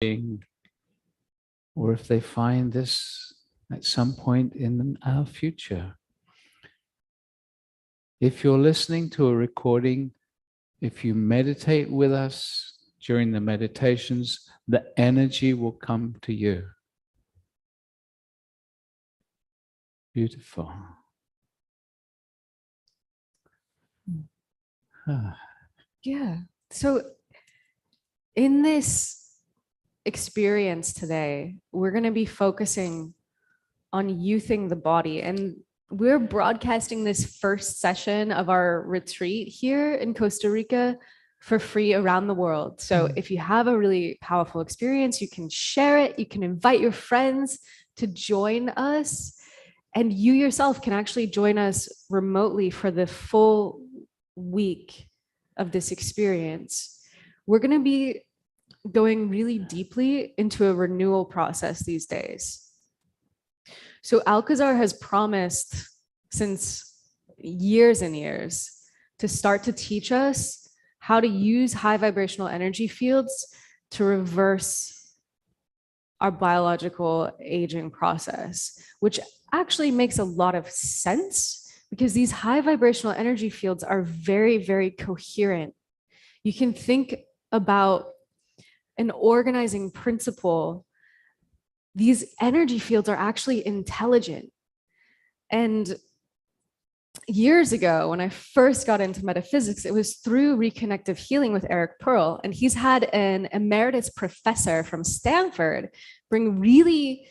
being, or if they find this at some point in our future. If you're listening to a recording, if you meditate with us during the meditations, the energy will come to you. Beautiful. Yeah. So in this experience today, we're going to be focusing on youthing the body. And we're broadcasting this first session of our retreat here in Costa Rica for free around the world. So if you have a really powerful experience, you can share it. You can invite your friends to join us. And you yourself can actually join us remotely for the full week of this experience. We're going to be going really deeply into a renewal process these days. So Alcazar has promised since years and years to start to teach us how to use high vibrational energy fields to reverse our biological aging process, which actually makes a lot of sense because these high vibrational energy fields are very, very coherent. You can think about an organizing principle. These energy fields are actually intelligent. And years ago, when I first got into metaphysics, it was through reconnective healing with Eric Pearl. And he's had an emeritus professor from Stanford bring really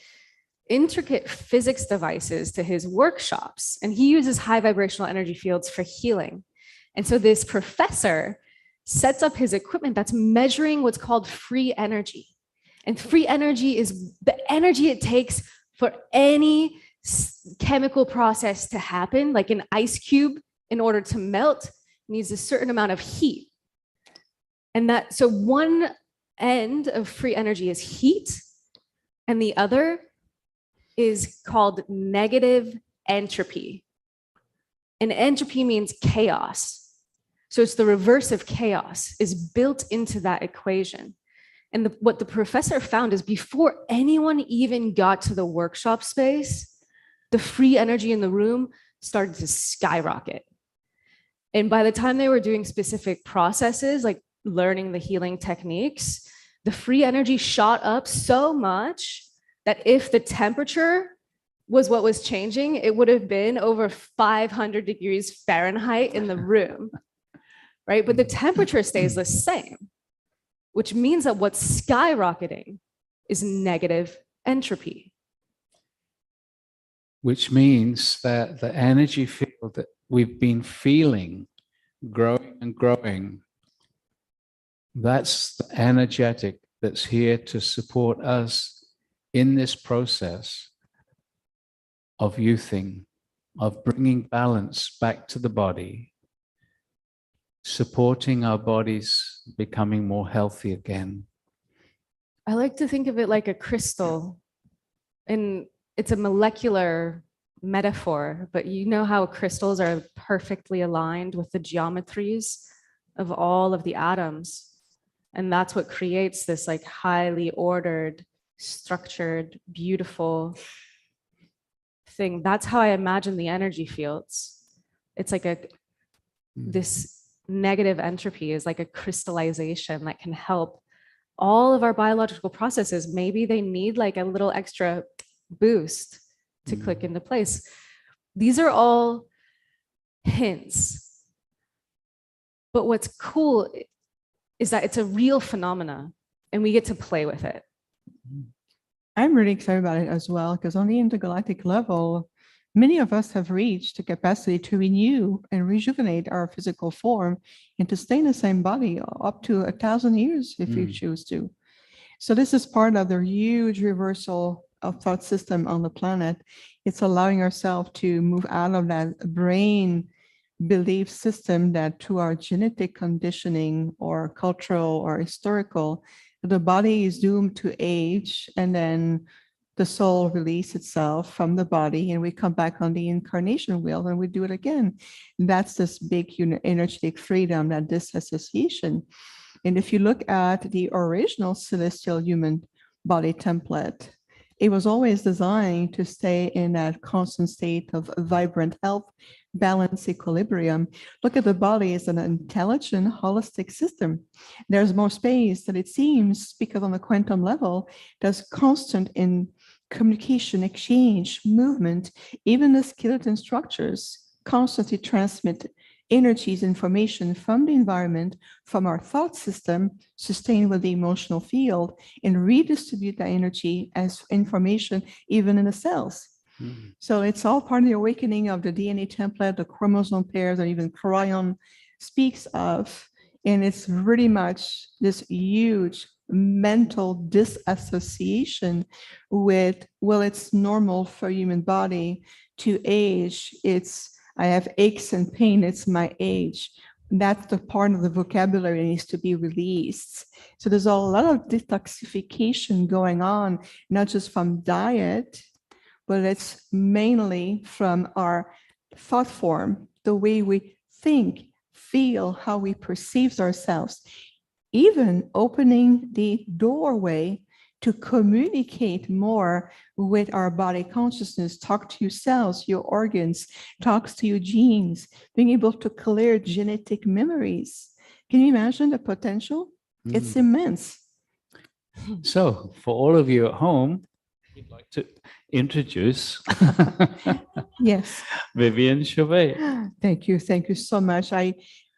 intricate physics devices to his workshops. And he uses high vibrational energy fields for healing. And so this professor sets up his equipment that's measuring what's called free energy. And free energy is the energy it takes for any chemical process to happen, like an ice cube, in order to melt, needs a certain amount of heat. And that, so one end of free energy is heat, and the other is called negative entropy. And entropy means chaos. So it's the reverse of chaos is built into that equation. And what the professor found is before anyone even got to the workshop space, the free energy in the room started to skyrocket. And by the time they were doing specific processes, like learning the healing techniques, the free energy shot up so much that if the temperature was what was changing, it would have been over 500 degrees Fahrenheit in the room, right? But the temperature stays the same, which means that what's skyrocketing is negative entropy. Which means that the energy field that we've been feeling growing and growing, that's the energetic that's here to support us in this process of youthing, of bringing balance back to the body, supporting our bodies becoming more healthy again. I like to think of it like a crystal, and it's a molecular metaphor, but you know how crystals are perfectly aligned with the geometries of all of the atoms. And that's what creates this like highly ordered, structured, beautiful thing. That's how I imagine the energy fields. It's like this negative entropy is like a crystallization that can help all of our biological processes. Maybe they need like a little extra boost to click into place. These are all hints. But what's cool is that it's a real phenomena and we get to play with it. I'm really excited about it as well, because on the intergalactic level, many of us have reached the capacity to renew and rejuvenate our physical form and to stay in the same body up to 1,000 years if you choose to. So this is part of the huge reversal of thought system on the planet. It's allowing ourselves to move out of that brain belief system that through our genetic conditioning or cultural or historical, the body is doomed to age, and then the soul release itself from the body and we come back on the incarnation wheel and we do it again. That's this big energetic freedom, that disassociation And if you look at the original celestial human body template, it was always designed to stay in that constant state of vibrant health, balance, equilibrium. Look at the body as an intelligent, holistic system. There's more space than it seems because on the quantum level, there's constant in communication, exchange, movement. Even the skeleton structures constantly transmit energies, information from the environment, from our thought system, sustained with the emotional field, and redistribute that energy as information even in the cells. Mm. So it's all part of the awakening of the DNA template, the chromosome pairs, or even Cryon speaks of. And it's really much this huge mental disassociation with, well, it's normal for human body to age. I have aches and pain, it's my age. That's the part of the vocabulary that needs to be released. So there's a lot of detoxification going on, not just from diet, but it's mainly from our thought form, the way we think, feel, how we perceive ourselves, even opening the doorway to communicate more with our body consciousness, talk to your cells, your organs, talks to your genes, being able to clear genetic memories. Can you imagine the potential? It's Mm. immense. So, for all of you at home, we'd like to introduce Yes. Vivian Chauvet. Thank you. Thank you so much.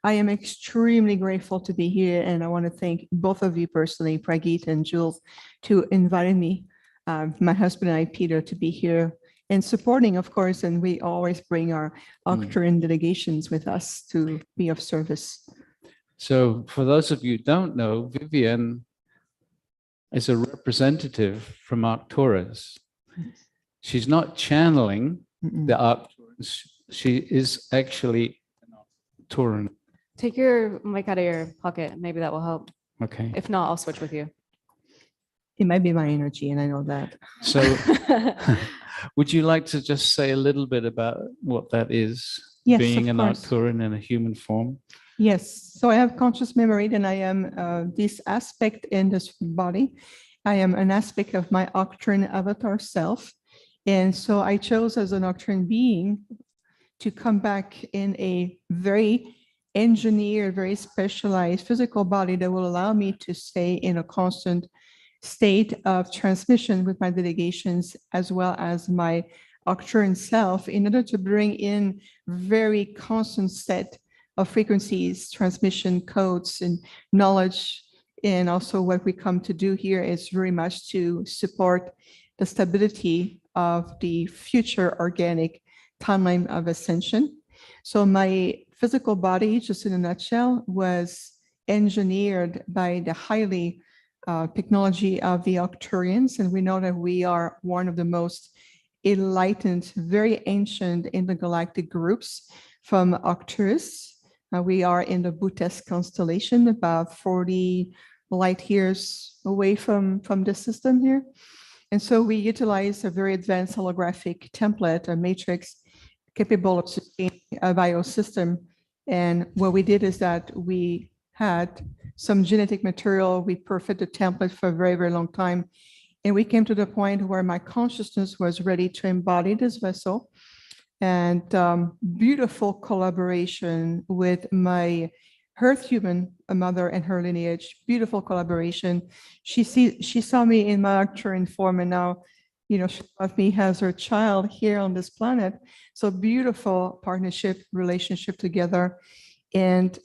I am extremely grateful to be here, and I want to thank both of you personally, Pragit and Jules, to inviting me, my husband and I, Peter, to be here and supporting, of course, and we always bring our Octarian delegations with us to be of service. So, for those of you who don't know, Vivian is a representative from Arcturus. She's not channeling the Arcturus. She is actually an Arcturian. Take your mic out of your pocket. Maybe that will help. Okay. If not, I'll switch with you. It might be my energy, and I know that. So, would you like to just say a little bit about what that is, Yes, being of an course. Arcturian in a human form? Yes, so I have conscious memory, and I am this aspect in this body. I am an aspect of my Octarian avatar self. And so I chose as an Octarian being to come back in a very engineered, very specialized physical body that will allow me to stay in a constant state of transmission with my delegations as well as my Octarian self in order to bring in very constant set of frequencies, transmission codes and knowledge. And also what we come to do here is very much to support the stability of the future organic timeline of ascension. So my physical body, just in a nutshell, was engineered by the highly technology of the Octarians. And we know that we are one of the most enlightened, very ancient intergalactic groups from Arcturus. We are in the Bootes constellation, about 40 light years away from the system here. And so we utilize a very advanced holographic template, a matrix capable of sustaining a biosystem. And what we did is that we had some genetic material, we perfected the template for a very, very long time. And we came to the point where my consciousness was ready to embody this vessel. And beautiful collaboration with my Earth human mother and her lineage, beautiful collaboration. She saw me in my Arcturian form, and now, she loved me as her child here on this planet. So beautiful partnership, relationship together. And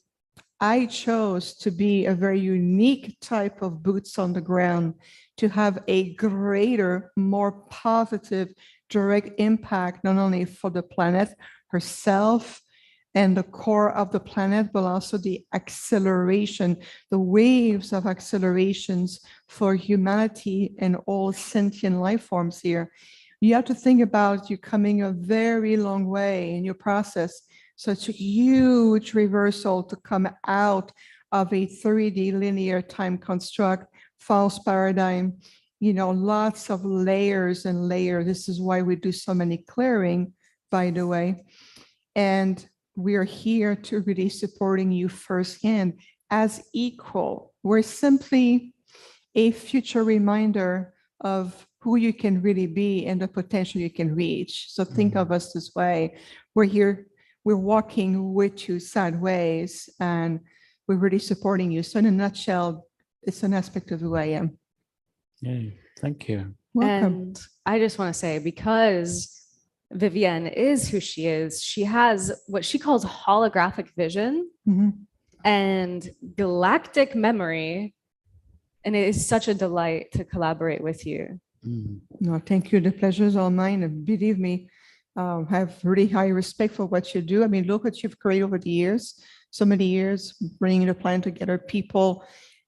I chose to be a very unique type of boots on the ground, to have a greater, more positive, direct impact, not only for the planet herself and the core of the planet, but also the acceleration, the waves of accelerations for humanity and all sentient life forms here. You have to think about you coming a very long way in your process. Such a huge reversal to come out of a 3D linear time construct, false paradigm, lots of layers and layers. This is why we do so many clearing, by the way. And we are here to really supporting you firsthand as equal we're simply a future reminder of who you can really be and the potential you can reach. So think of us this way. We're here, we're walking with you sideways, and we're really supporting you. So in a nutshell, it's an aspect of who I am. Yeah, thank you. Welcome. And I just want to say, because Vivienne is who she has what she calls holographic vision Mhm. and galactic memory. And it is such a delight to collaborate with you. Mm. No, thank you. The pleasure is all mine. And believe me, I have really high respect for what you do. I mean, look what you've created over the years, so many years, bringing the plan together, people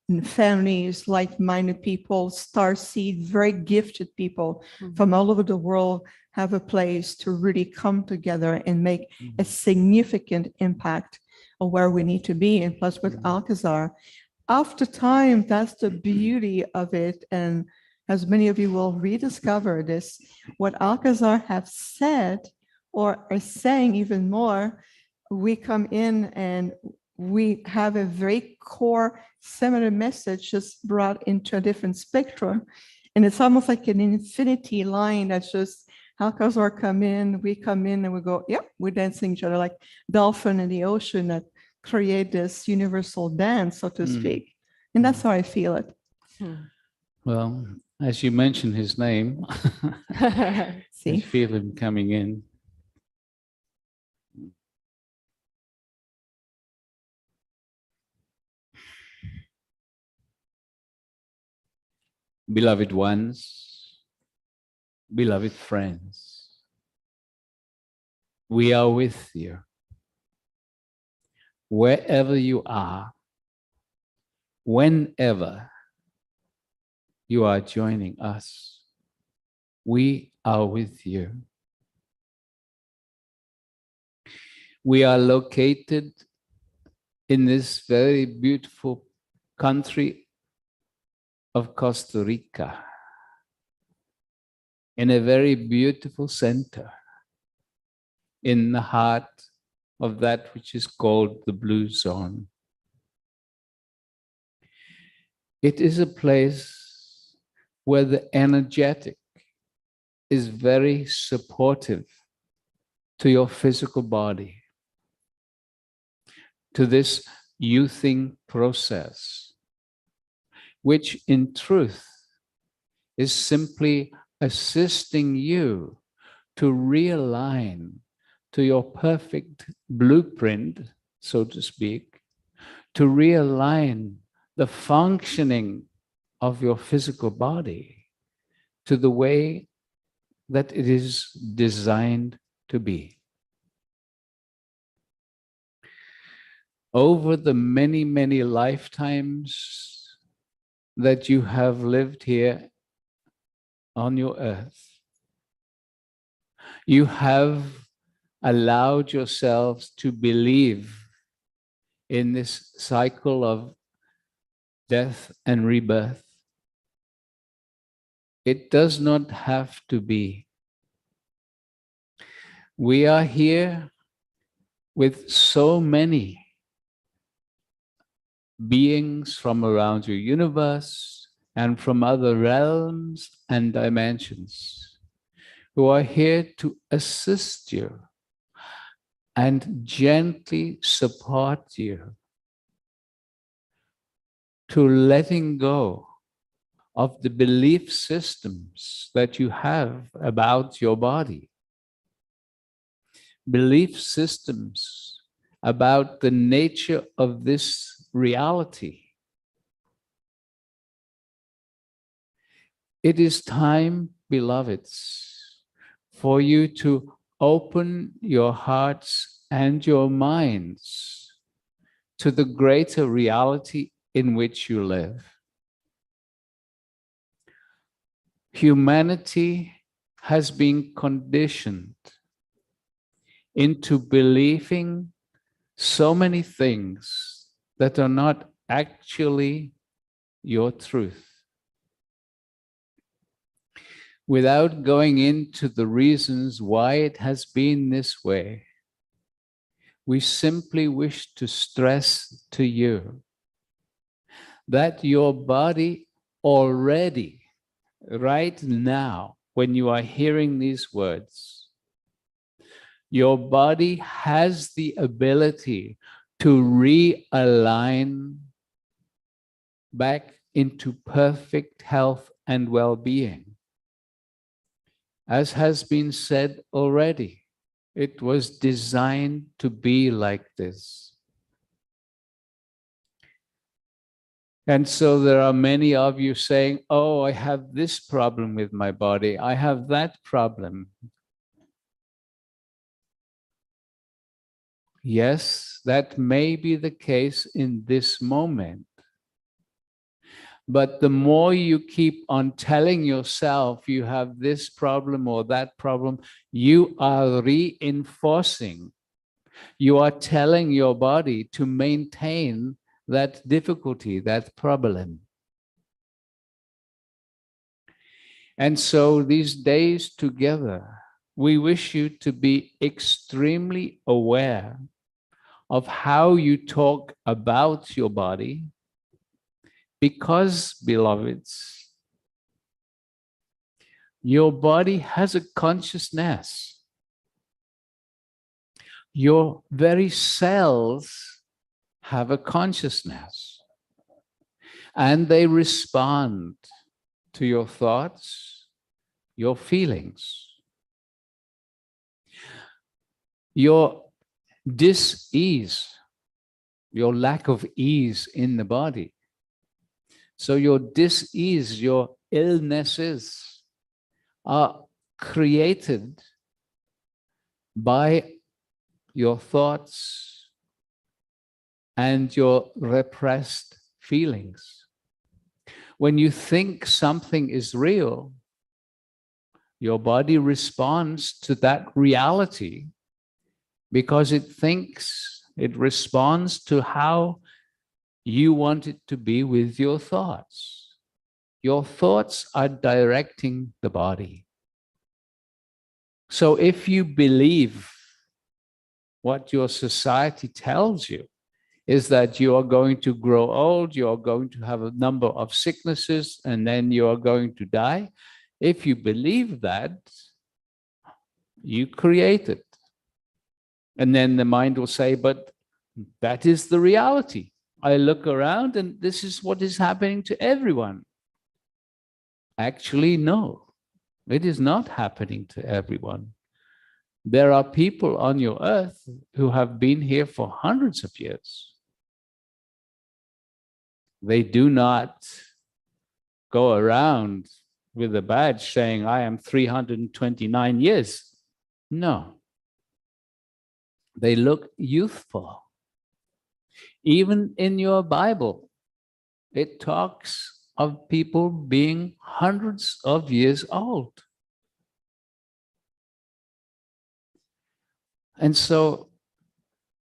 and families, like-minded people, starseed, very gifted people from all over the world have a place to really come together and make a significant impact of where we need to be. And plus with Alcazar, after time, that's the beauty of it. And as many of you will rediscover this, what Alcazar have said or are saying even more, we come in and we have a very core similar message just brought into a different spectrum. And it's almost like an infinity line that's just Alcazar come in, we come in and we go, yeah, we're dancing each other like dolphin in the ocean that create this universal dance, so to Mm. speak. And that's how I feel it. Well, as you mentioned his name, I See? feel him coming in. Beloved ones, beloved friends, we are with you. Wherever you are, whenever you are joining us, we are with you. We are located in this very beautiful country of Costa Rica, in a very beautiful center, in the heart of that which is called the Blue Zone. It is a place where the energetic is very supportive to your physical body, to this youthing process, which in truth is simply assisting you to realign to your perfect blueprint, so to speak, to realign the functioning of your physical body to the way that it is designed to be. Over the many, many lifetimes that you have lived here on your earth, you have allowed yourselves to believe in this cycle of death and rebirth. It does not have to be. We are here with so many beings from around your universe and from other realms and dimensions who are here to assist you and gently support you to letting go of the belief systems that you have about your body. Belief systems about the nature of this reality. It is time, beloveds, for you to open your hearts and your minds to the greater reality in which you live. Humanity has been conditioned into believing so many things that are not actually your truth. Without going into the reasons why it has been this way, we simply wish to stress to you that your body already, right now, when you are hearing these words, your body has the ability to realign back into perfect health and well-being. As has been said already, it was designed to be like this. And so there are many of you saying, oh, I have this problem with my body. I have that problem. Yes, that may be the case in this moment. But the more you keep on telling yourself you have this problem or that problem, you are reinforcing. You are telling your body to maintain that difficulty, that problem. And so these days together, we wish you to be extremely aware of how you talk about your body, because, beloveds, your body has a consciousness. Your very cells have a consciousness, and they respond to your thoughts, your feelings. Your dis-ease, your lack of ease in the body. So your dis-ease, your illnesses are created by your thoughts and your repressed feelings. When you think something is real, your body responds to that reality because it thinks, it responds to how you want it to be with your thoughts. Your thoughts are directing the body. So if you believe what your society tells you is that you are going to grow old, you are going to have a number of sicknesses, and then you are going to die, if you believe that, you create it. And then the mind will say, but that is the reality. I look around and this is what is happening to everyone. Actually, no, it is not happening to everyone. There are people on your earth who have been here for hundreds of years. They do not go around with a badge saying, I am 329 years. No. They look youthful. Even in your Bible, it talks of people being hundreds of years old. And so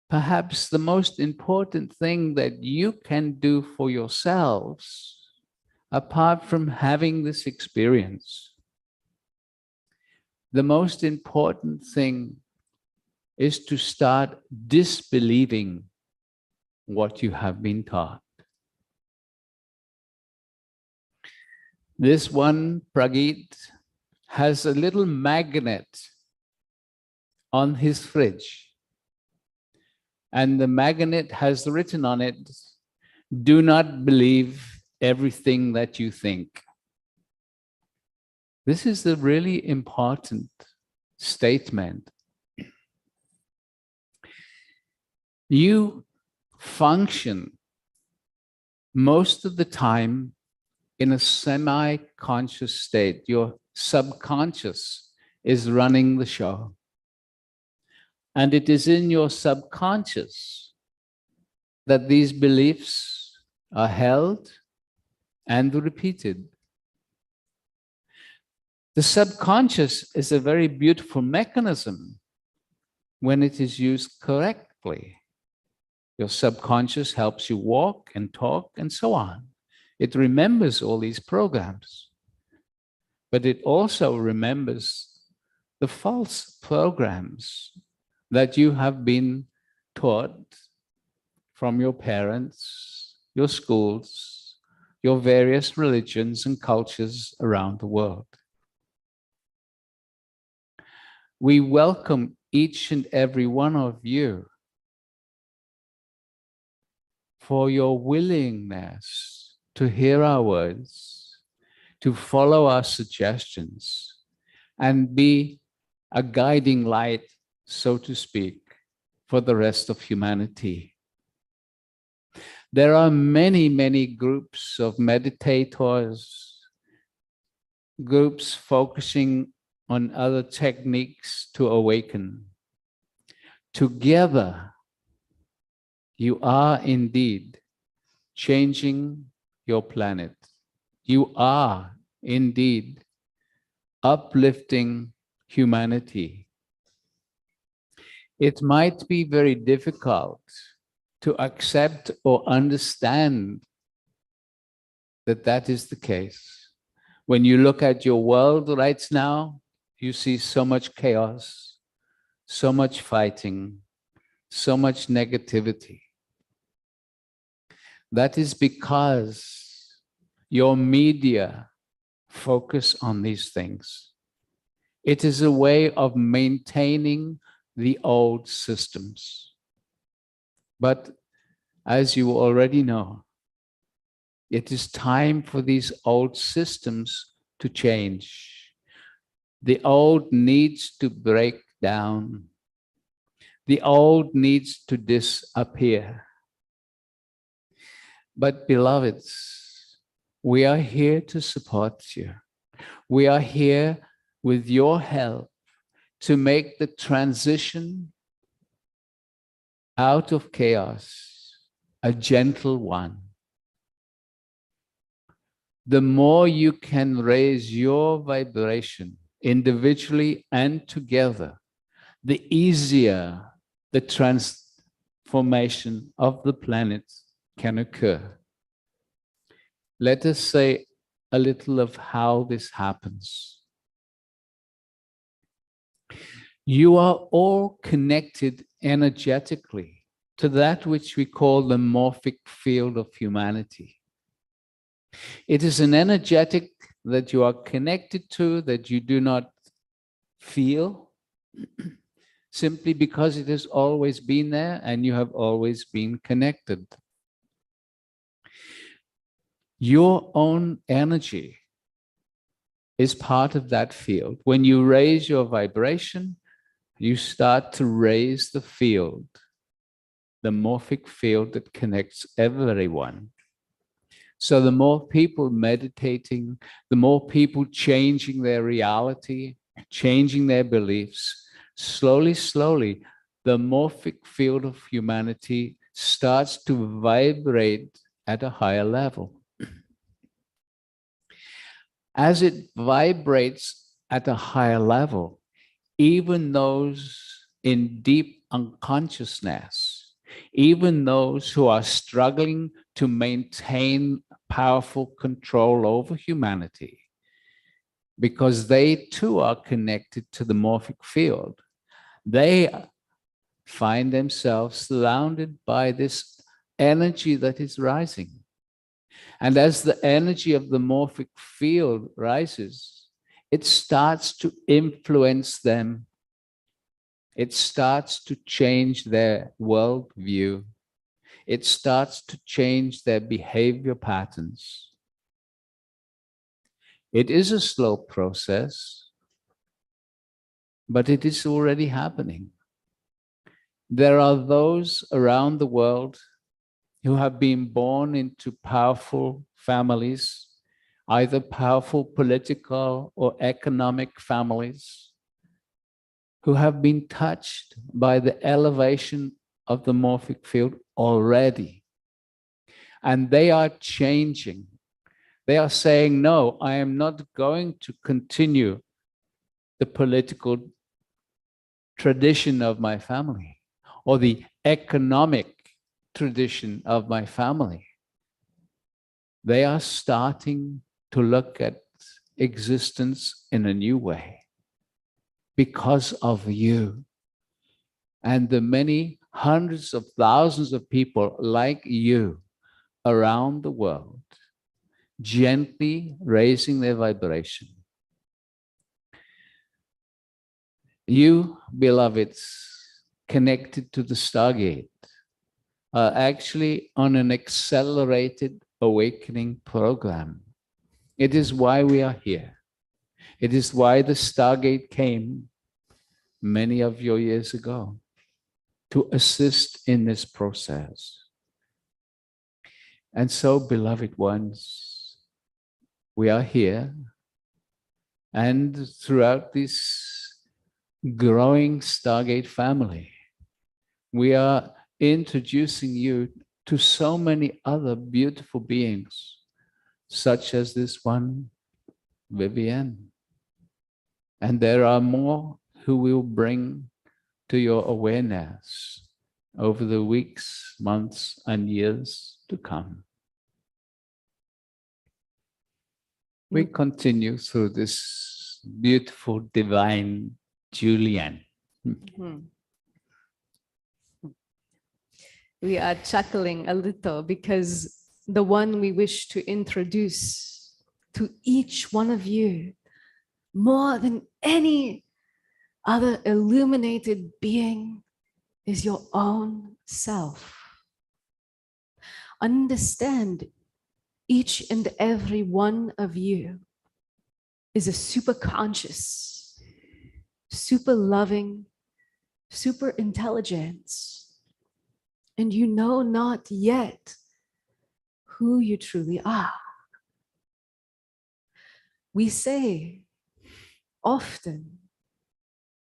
perhaps the most important thing that you can do for yourselves, apart from having this experience, the most important thing is to start disbelieving what you have been taught. This one, Pragit, has a little magnet on his fridge. And the magnet has written on it, do not believe everything that you think. This is a really important statement. You function most of the time in a semi-conscious state. Your subconscious is running the show. And it is in your subconscious that these beliefs are held and repeated. The subconscious is a very beautiful mechanism when it is used correctly. Your subconscious helps you walk and talk and so on. It remembers all these programs, but it also remembers the false programs that you have been taught from your parents, your schools, your various religions and cultures around the world. We welcome each and every one of you for your willingness to hear our words, to follow our suggestions, and be a guiding light, so to speak, for the rest of humanity. There are many, many groups of meditators, groups focusing on other techniques to awaken. Together, you are indeed changing your planet. You are indeed uplifting humanity. It might be very difficult to accept or understand that that is the case. When you look at your world right now, you see so much chaos, so much fighting, so much negativity. That is because your media focus on these things. It is a way of maintaining the old systems. But as you already know, it is time for these old systems to change. The old needs to break down. The old needs to disappear. But beloveds, we are here to support you. We are here with your help to make the transition out of chaos a gentle one. The more you can raise your vibration individually and together, the easier the transformation of the planet can occur. Let us say a little of how this happens. You are all connected energetically to that which we call the morphic field of humanity. It is an energetic that you are connected to, that you do not feel, simply because it has always been there and you have always been connected. Your own energy is part of that field. When you raise your vibration, you start to raise the field, the morphic field that connects everyone. So the more people meditating, the more people changing their reality, changing their beliefs, slowly, slowly, the morphic field of humanity starts to vibrate at a higher level. As it vibrates at a higher level, even those in deep unconsciousness, even those who are struggling to maintain powerful control over humanity, because they too are connected to the morphic field, they find themselves surrounded by this energy that is rising. And as the energy of the morphic field rises, it starts to influence them. It starts to change their worldview. It starts to change their behavior patterns. It is a slow process, but it is already happening. There are those around the world who have been born into powerful families, either powerful political or economic families, who have been touched by the elevation of the morphic field already. And they are changing. They are saying, no, I am not going to continue the political tradition of my family or the economic tradition of my family. They are starting to look at existence in a new way because of you and the many hundreds of thousands of people like you around the world gently raising their vibration. You, beloveds, connected to the Stargate, are actually on an accelerated awakening program. It is why we are here. It is why the Stargate came many of your years ago, to assist in this process. And so, beloved ones, we are here, and throughout this growing Stargate family, we are introducing you to so many other beautiful beings, such as this one, Vivienne. And there are more who will bring to your awareness over the weeks, months, and years to come. We continue through this beautiful, divine Julian. Mhm. We are chuckling a little because the one we wish to introduce to each one of you, more than any other illuminated being, is your own self. Understand, each and every one of you is a super conscious, super loving, super intelligence. And you know not yet who you truly are. We say often,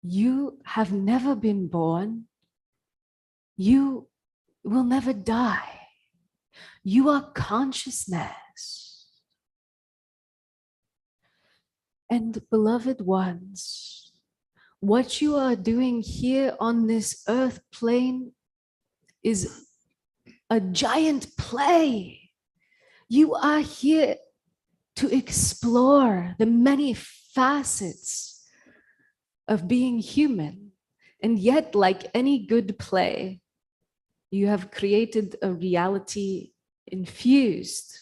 you have never been born. You will never die. You are consciousness. And beloved ones, what you are doing here on this earth plane is a giant play. You are here to explore the many facets of being human. And yet, like any good play, you have created a reality infused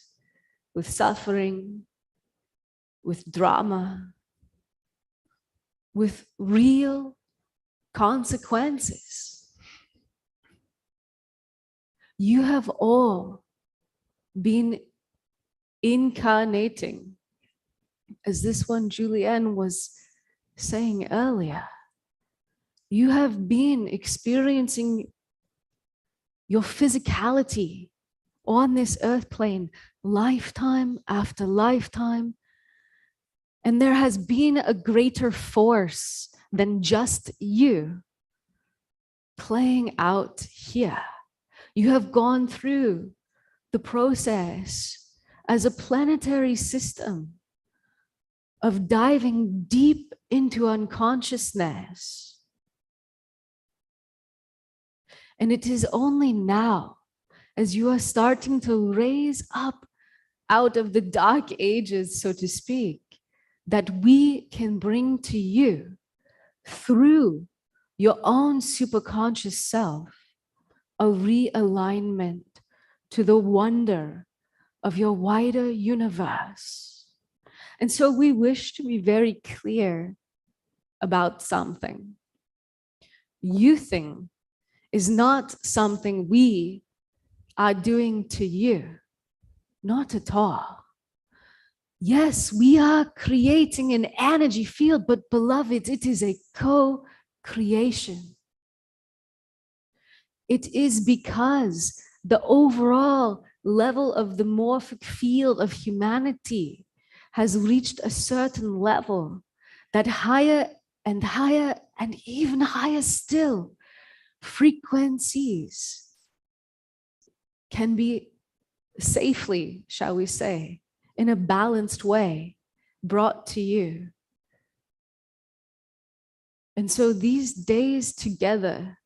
with suffering, with drama, with real consequences. You have all been incarnating, as this one Julianne was saying earlier. You have been experiencing your physicality on this earth plane lifetime after lifetime. And there has been a greater force than just you playing out here. You have gone through the process as a planetary system of diving deep into unconsciousness. And it is only now, as you are starting to raise up out of the dark ages, so to speak, that we can bring to you, through your own superconscious self, a realignment to the wonder of your wider universe. And so we wish to be very clear about something. Youthing is not something we are doing to you, not at all. Yes, we are creating an energy field, but beloved, it is a co-creation. It is because the overall level of the morphic field of humanity has reached a certain level that higher and higher and even higher still frequencies can be safely, shall we say, in a balanced way brought to you. And so these days together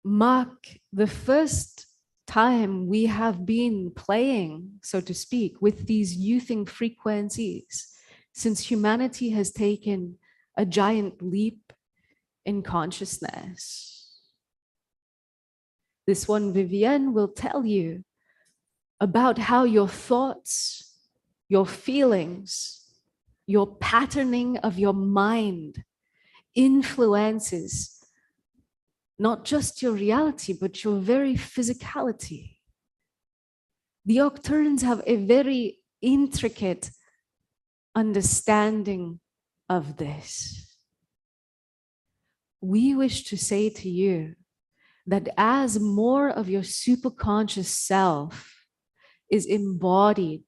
mark the first time we have been playing, so to speak, with these youthing frequencies since humanity has taken a giant leap in consciousness. This one, Vivienne, will tell you about how your thoughts, your feelings, your patterning of your mind influences not just your reality, but your very physicality. The Arcturians have a very intricate understanding of this. We wish to say to you that as more of your superconscious self is embodied,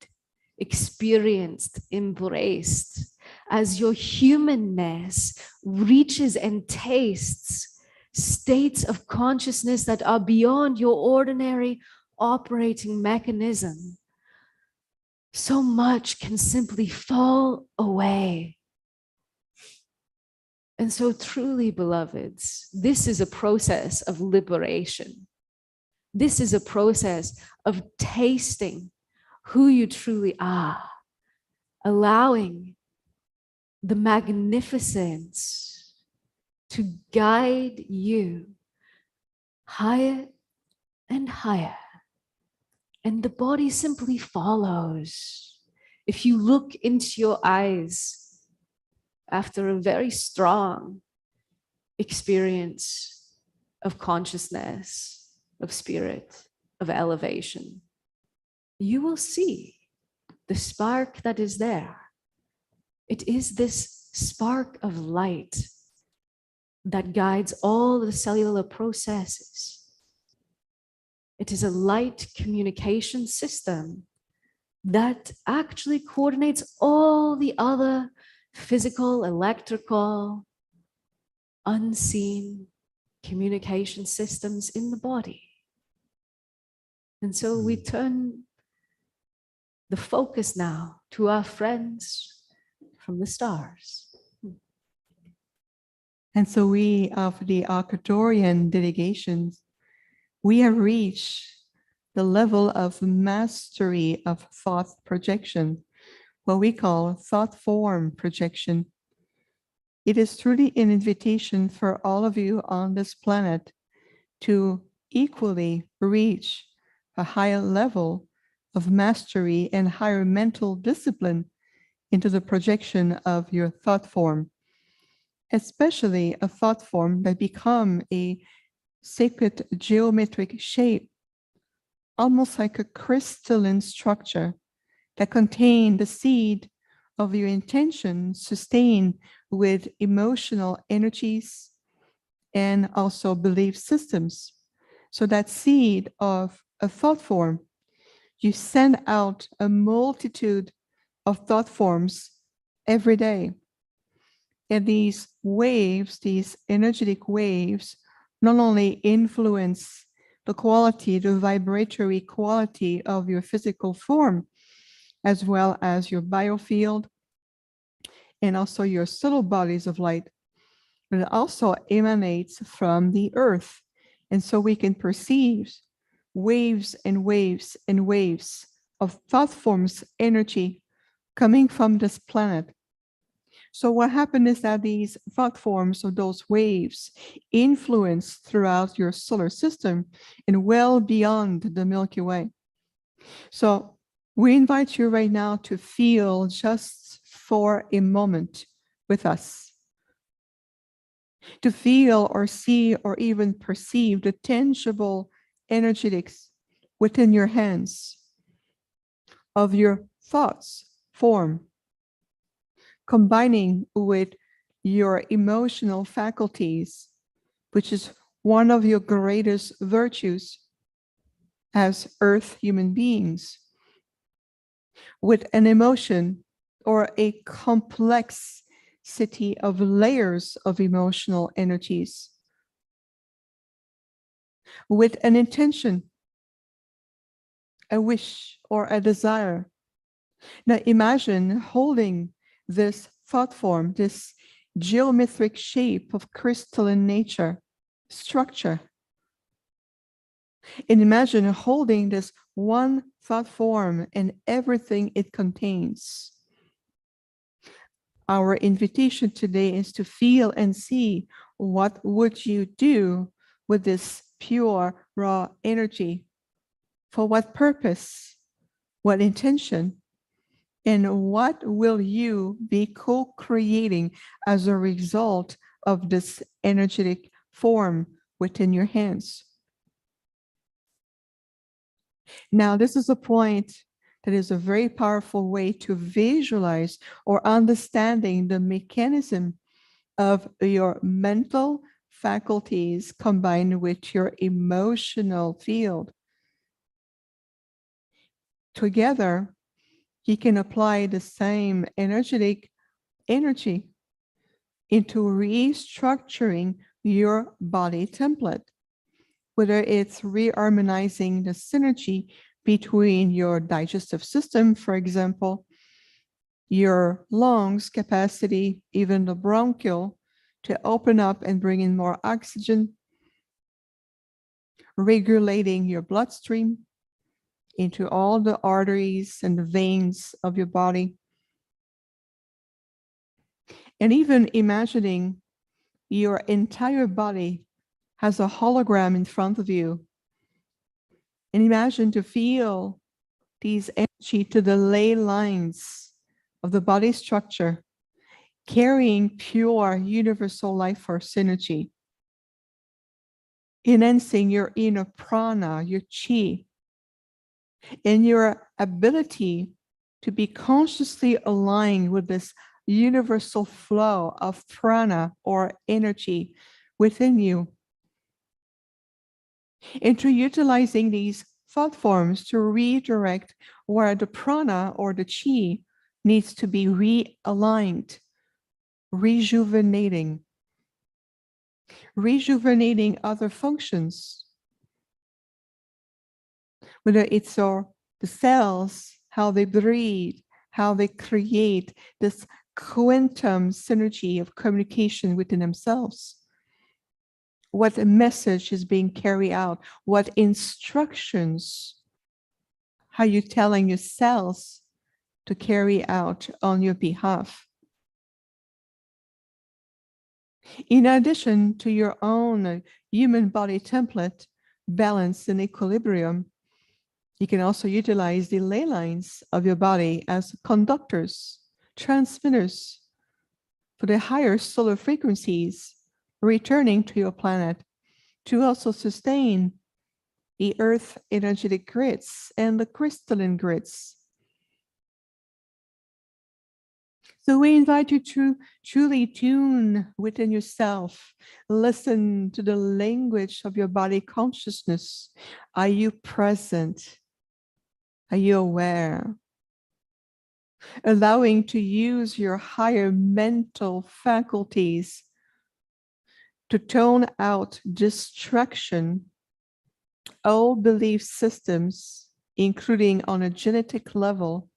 experienced, embraced, as your humanness reaches and tastes states of consciousness that are beyond your ordinary operating mechanism, so much can simply fall away. And so truly, beloveds, this is a process of liberation. This is a process of tasting who you truly are, allowing the magnificence to guide you higher and higher. And the body simply follows. If you look into your eyes after a very strong experience of consciousness, of spirit, of elevation, you will see the spark that is there. It is this spark of light that guides all the cellular processes. It is a light communication system that actually coordinates all the other physical, electrical, unseen communication systems in the body. And so we turn the focus now to our friends from the stars. And so we, of the Arcturian delegations, we have reached the level of mastery of thought projection, what we call thought form projection. It is truly an invitation for all of you on this planet to equally reach a higher level of mastery and higher mental discipline into the projection of your thought form, especially a thought form that become a sacred geometric shape, almost like a crystalline structure that contain the seed of your intention sustained with emotional energies and also belief systems. So that seed of a thought form, you send out a multitude of thought forms every day. And these waves, these energetic waves, not only influence the quality, the vibratory quality of your physical form, as well as your biofield, and also your subtle bodies of light, but it also emanates from the earth. And so we can perceive waves and waves and waves of thought forms energy coming from this planet. So what happened is that these thought forms of those waves influence throughout your solar system and well beyond the Milky Way. So we invite you right now to feel just for a moment with us, to feel or see or even perceive the tangible energetics within your hands of your thoughts form, combining with your emotional faculties, which is one of your greatest virtues as Earth human beings, with an emotion or a complexity of layers of emotional energies, with an intention, a wish, or a desire. Now imagine holding this thought form, this geometric shape of crystalline nature, structure. And imagine holding this one thought form and everything it contains. Our invitation today is to feel and see, what would you do with this pure, raw energy? For what purpose what intention, and what will you be co-creating as a result of this energetic form within your hands. Now, this is a point that is a very powerful way to visualize or understanding the mechanism of your mental faculties combined with your emotional field. Together, you can apply the same energy into restructuring your body template, whether it's reharmonizing the synergy between your digestive system, for example, your lungs capacity, even the bronchial, to open up and bring in more oxygen, regulating your bloodstream into all the arteries and the veins of your body. And even imagining your entire body has a hologram in front of you. And imagine to feel these energy to the ley lines of the body structure, carrying pure universal life force energy, enhancing your inner prana, your chi, and your ability to be consciously aligned with this universal flow of prana or energy within you. Into utilizing these thought forms to redirect where the prana or the chi needs to be realigned, rejuvenating other functions, whether it's the cells, how they breathe, how they create this quantum synergy of communication within themselves. What message is being carried out, what instructions are you telling your cells to carry out on your behalf? In addition to your own human body template, balance and equilibrium, you can also utilize the ley lines of your body as conductors, transmitters for the higher solar frequencies returning to your planet to also sustain the earth energetic grids and the crystalline grids. So we invite you to truly tune within yourself, listen to the language of your body consciousness. Are you present? Are you aware? Allowing to use your higher mental faculties to tone out distraction, all belief systems, including on a genetic level,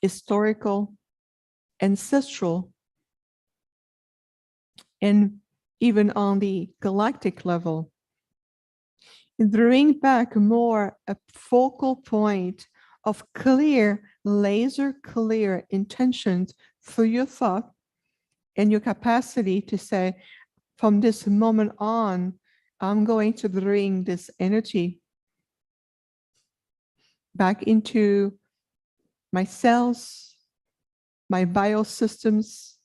historical, ancestral, and even on the galactic level. And bring back more a focal point of clear, laser clear intentions for your thought and your capacity to say, from this moment on, I'm going to bring this energy back into my cells, my biosystems,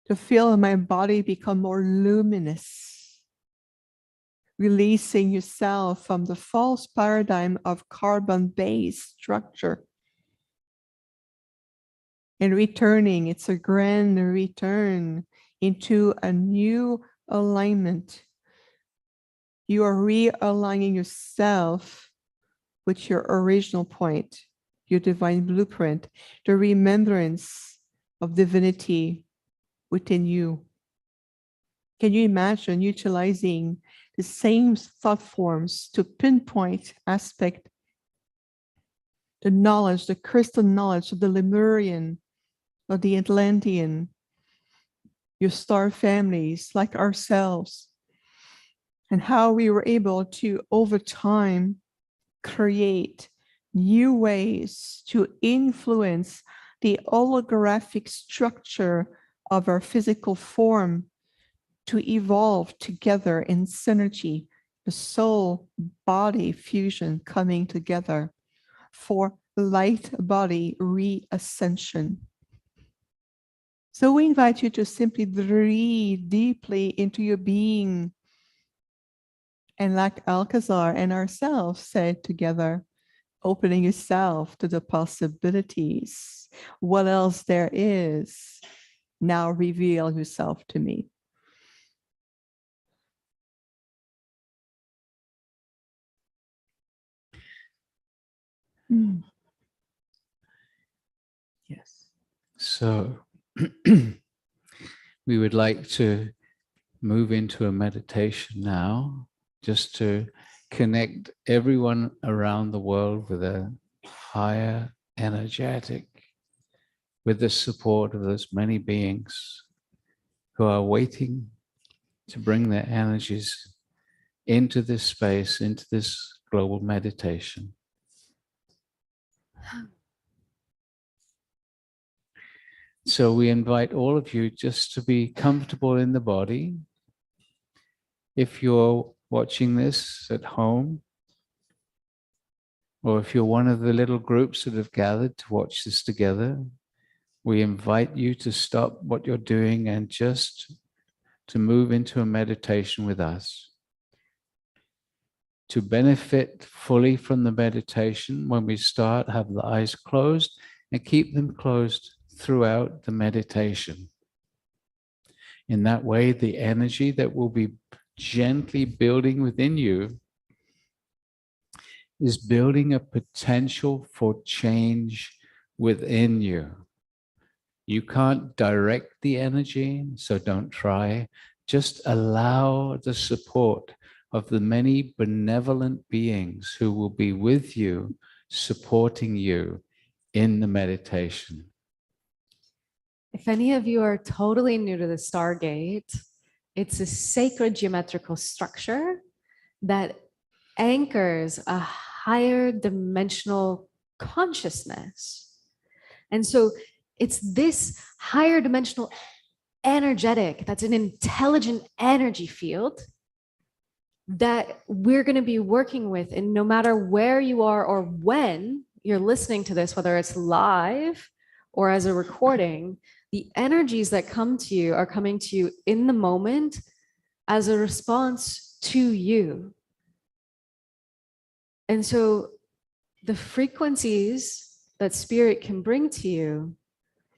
to feel my body become more luminous, releasing yourself from the false paradigm of carbon-based structure and returning. It's a grand return into a new alignment. You are realigning yourself with your original point, your divine blueprint, the remembrance of divinity within you. Can you imagine utilizing the same thought forms to pinpoint aspect, the knowledge, the crystal knowledge of the Lemurian, of the Atlantean, your star families like ourselves, and how we were able to, over time, create new ways to influence the holographic structure of our physical form to evolve together in synergy, the soul-body fusion coming together, for light body reascension. So we invite you to simply breathe deeply into your being. And like Alcazar and ourselves said together, opening yourself to the possibilities. What else there is, now reveal yourself to me. Yes. So we would like to move into a meditation now, just to connect everyone around the world with a higher energetic, with the support of those many beings who are waiting to bring their energies into this space, into this global meditation. So we invite all of you just to be comfortable in the body. If you're watching this at home, or if you're one of the little groups that have gathered to watch this together, we invite you to stop what you're doing and just to move into a meditation with us. To benefit fully from the meditation, when we start, have the eyes closed and keep them closed throughout the meditation. In that way, the energy that will be gently building within you is building a potential for change within you. You can't direct the energy, so don't try. Just allow the support of the many benevolent beings who will be with you, supporting you in the meditation. If any of you are totally new to the Stargate, it's a sacred geometrical structure that anchors a higher dimensional consciousness. And so it's this higher dimensional energetic, that's an intelligent energy field that we're going to be working with. And no matter where you are or when you're listening to this, whether it's live or as a recording, the energies that come to you are coming to you in the moment as a response to you. And so the frequencies that spirit can bring to you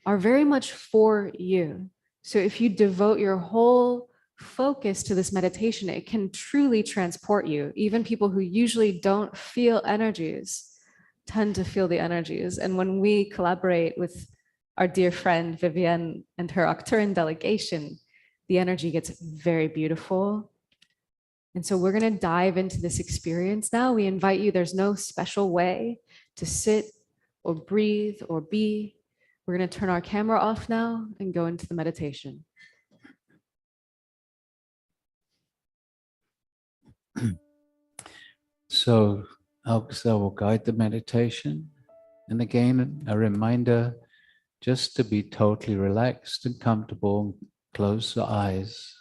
are very much for you. So if you devote your whole focus to this meditation, it can truly transport you. Even people who usually don't feel energies tend to feel the energies. And when we collaborate with our dear friend Vivienne and her Arcturian delegation, the energy gets very beautiful. And so we're going to dive into this experience now. We invite you, there's no special way to sit or breathe or be. We're going to turn our camera off now and go into the meditation. So Alcazar will guide the meditation. And again, a reminder just to be totally relaxed and comfortable. Close the eyes.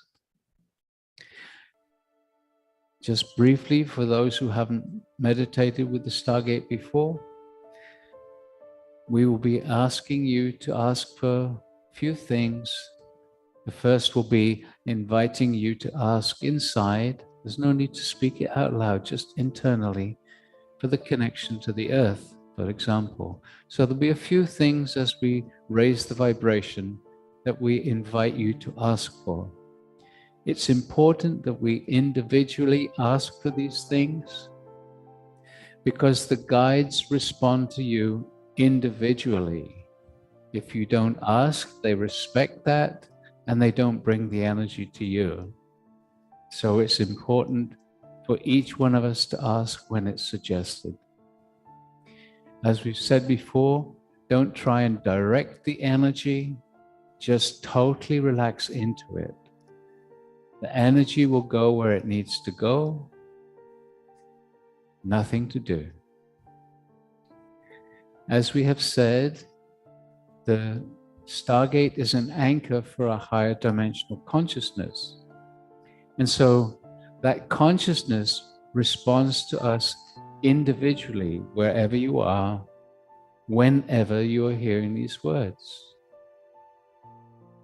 Just briefly, for those who haven't meditated with the Stargate before, we will be asking you to ask for a few things. The first will be inviting you to ask inside. There's no need to speak it out loud, just internally, for the connection to the earth, for example. So there'll be a few things as we raise the vibration that we invite you to ask for. It's important that we individually ask for these things because the guides respond to you individually. If you don't ask, they respect that and they don't bring the energy to you. So it's important for each one of us to ask when it's suggested. As we've said before, don't try and direct the energy, just totally relax into it. The energy will go where it needs to go. Nothing to do. As we have said, the Stargate is an anchor for a higher dimensional consciousness. And so that consciousness responds to us individually, wherever you are, whenever you are hearing these words.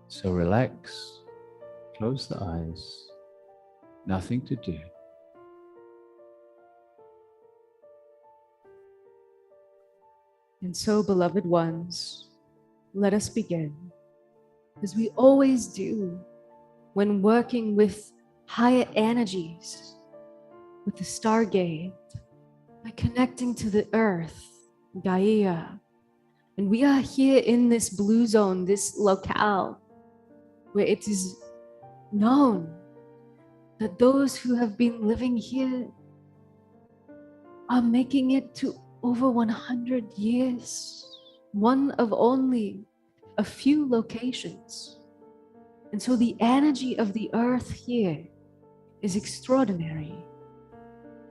So relax, close the eyes, nothing to do. And so, beloved ones, let us begin, as we always do when working with higher energies, with the Stargate, by connecting to the earth, Gaia. And we are here in this blue zone, this locale, where it is known that those who have been living here are making it to over 100 years, one of only a few locations. And so the energy of the earth here is extraordinary.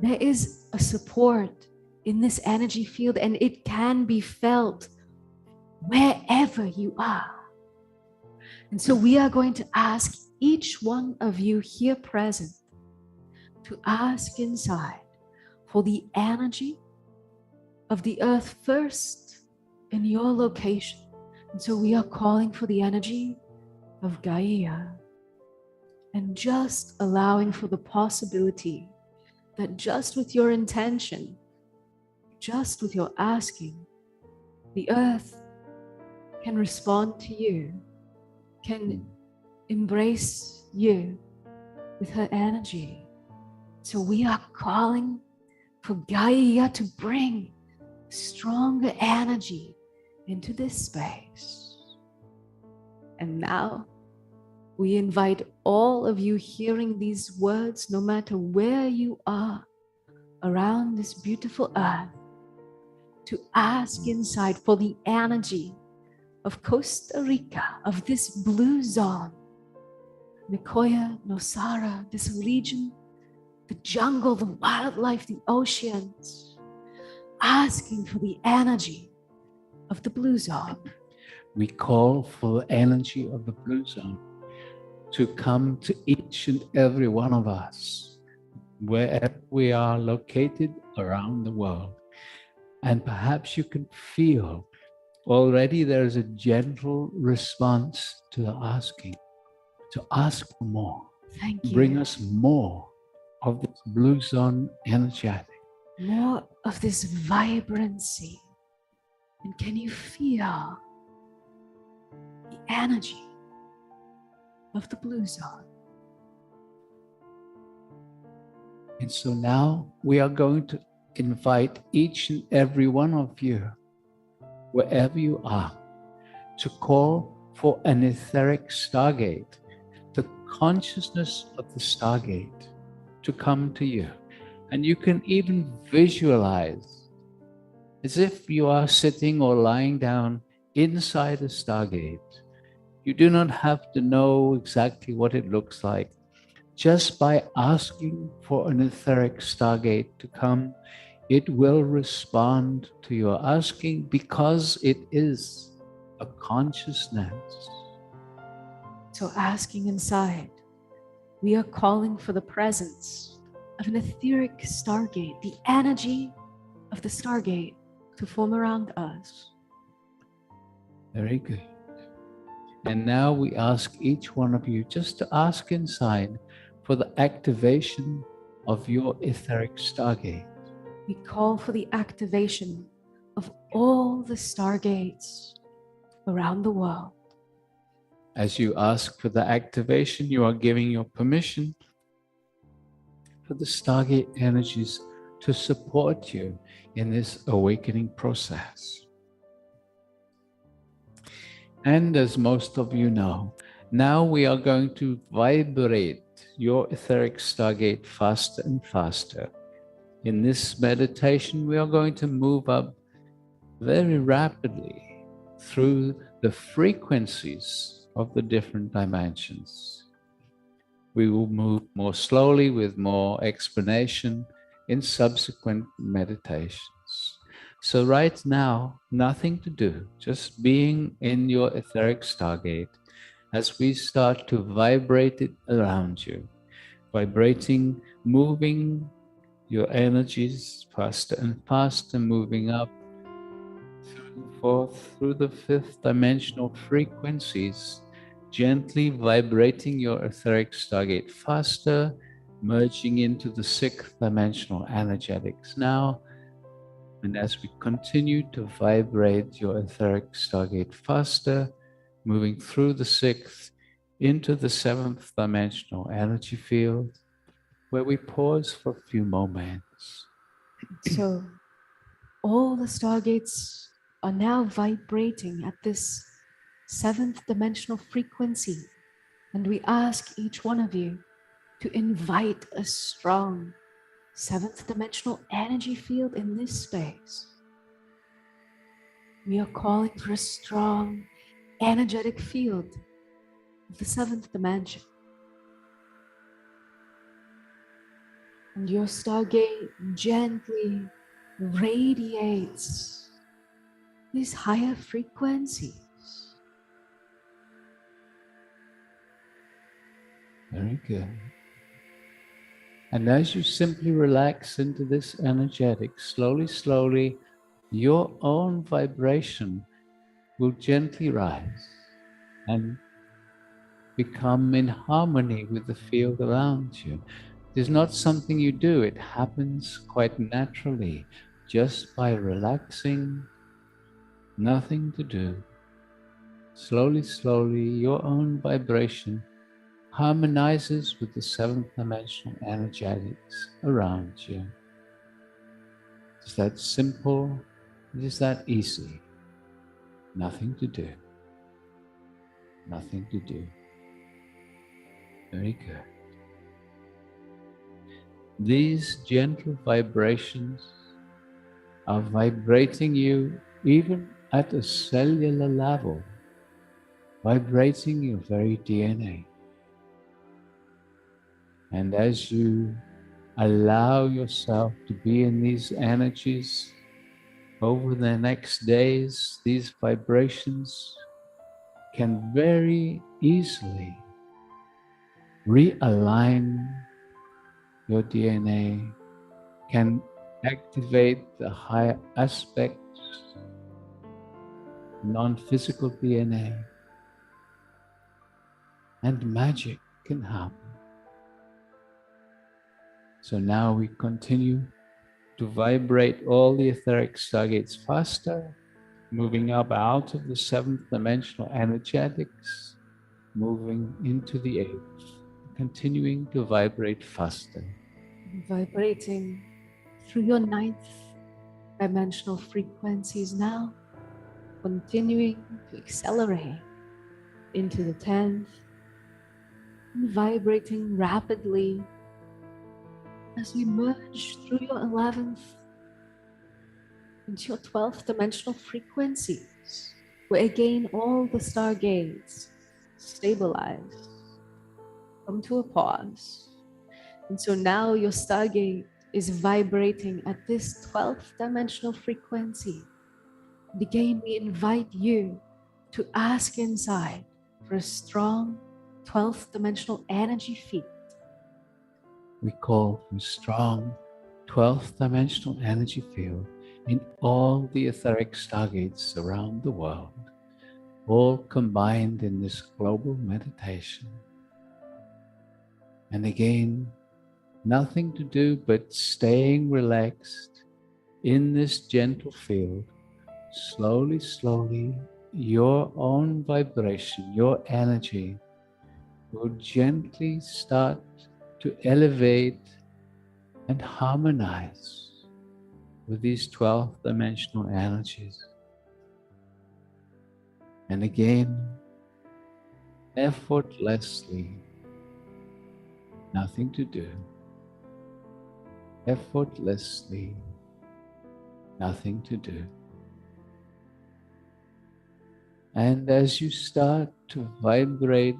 There is a support in this energy field, and it can be felt wherever you are. And so we are going to ask each one of you here present to ask inside for the energy of the earth first in your location. And so we are calling for the energy of Gaia, and just allowing for the possibility that just with your intention, just with your asking, the earth can respond to you, can embrace you with her energy. So we are calling for Gaia to bring stronger energy into this space. And now we invite all of you hearing these words, no matter where you are around this beautiful earth, to ask inside for the energy of Costa Rica, of this blue zone, Nicoya, Nosara, this region, the jungle, the wildlife, the oceans, asking for the energy of the blue zone. We call for the energy of the blue zone to come to each and every one of us, wherever we are located around the world. And perhaps you can feel already there is a gentle response to the asking, to ask for more. Thank you. Bring us more of this blue zone energetic. More of this vibrancy. And can you feel the energy of the blue zone? And so now we are going to invite each and every one of you, wherever you are, to call for an etheric stargate, the consciousness of the stargate to come to you. And you can even visualize as if you are sitting or lying down inside a stargate. You do not have to know exactly what it looks like. Just by asking for an etheric stargate to come, it will respond to your asking because it is a consciousness. So asking inside, we are calling for the presence of an etheric stargate, the energy of the stargate to form around us. Very good. And now we ask each one of you just to ask inside for the activation of your etheric stargate. We call for the activation of all the stargates around the world. As you ask for the activation, you are giving your permission for the stargate energies to support you in this awakening process. And as most of you know, now we are going to vibrate your etheric stargate faster and faster. In this meditation, we are going to move up very rapidly through the frequencies of the different dimensions. We will move more slowly with more explanation in subsequent meditations. So right now, nothing to do, just being in your etheric stargate as we start to vibrate it around you, vibrating, moving your energies faster and faster, moving up through the fourth, through the fifth dimensional frequencies, gently vibrating your etheric stargate faster, merging into the sixth dimensional energetics now. And as we continue to vibrate your etheric stargate faster, moving through the sixth into the seventh dimensional energy field, where we pause for a few moments. So all the stargates are now vibrating at this seventh dimensional frequency. And we ask each one of you to invite a strong seventh dimensional energy field in this space. We are calling for a strong energetic field of the seventh dimension. And your stargate gently radiates these higher frequencies. Very good. And as you simply relax into this energetic, slowly, slowly, your own vibration will gently rise and become in harmony with the field around you. It is not something you do, it happens quite naturally, just by relaxing, nothing to do. Slowly, slowly, your own vibration harmonizes with the seventh dimensional energetics around you. It's that simple, it is that easy. Nothing to do. Nothing to do. Very good. These gentle vibrations are vibrating you even at a cellular level, vibrating your very DNA. And as you allow yourself to be in these energies over the next days, these vibrations can very easily realign your DNA, can activate the higher aspects, non-physical DNA, and magic can happen. So now we continue to vibrate all the etheric stargates faster, moving up out of the seventh dimensional energetics, moving into the eighth, continuing to vibrate faster. Vibrating through your ninth dimensional frequencies now, continuing to accelerate into the 10th, and vibrating rapidly as we merge through your 11th into your 12th dimensional frequencies, where again all the stargates stabilize, come to a pause. And so now your stargate is vibrating at this 12th dimensional frequency. And again, we invite you to ask inside for a strong 12th dimensional energy field. We call for strong 12th dimensional energy field in all the etheric stargates around the world, all combined in this global meditation. And again, nothing to do but staying relaxed in this gentle field. Slowly, slowly, your own vibration, your energy will gently start to elevate and harmonize with these 12th dimensional energies. And again, effortlessly, nothing to do, effortlessly, nothing to do. And as you start to vibrate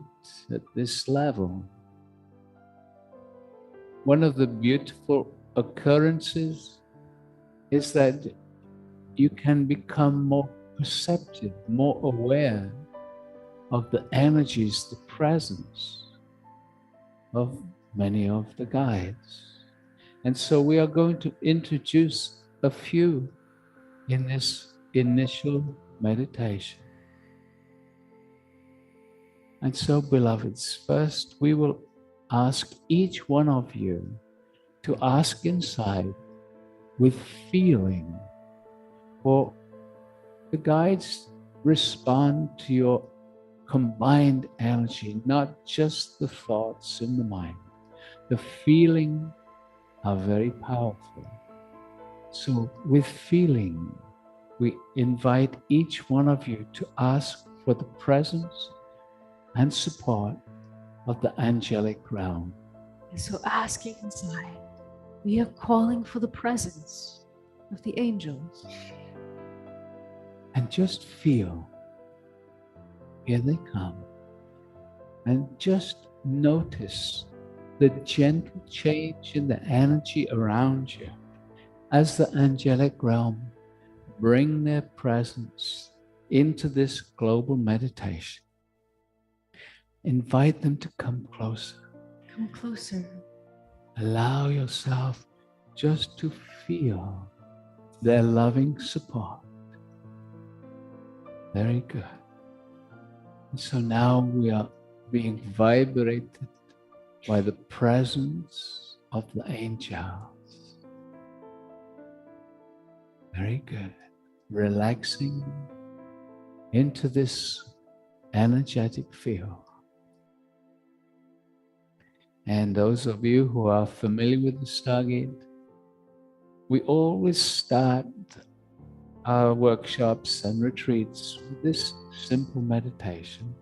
at this level, one of the beautiful occurrences is that you can become more perceptive, more aware of the energies, the presence of many of the guides. And so we are going to introduce a few in this initial meditation. And so, beloveds, first we will ask each one of you to ask inside with feeling, for the guides respond to your combined energy, not just the thoughts in the mind. The feeling are very powerful. So with feeling, we invite each one of you to ask for the presence and support of the angelic realm. And so asking inside, we are calling for the presence of the angels. And just feel, here they come. And just notice the gentle change in the energy around you as the angelic realm bring their presence into this global meditation. Invite them to come closer. Come closer. Allow yourself just to feel their loving support. Very good. And so now we are being vibrated by the presence of the angels. Very good. Relaxing into this energetic field. And those of you who are familiar with the Stargate, we always start our workshops and retreats with this simple meditation.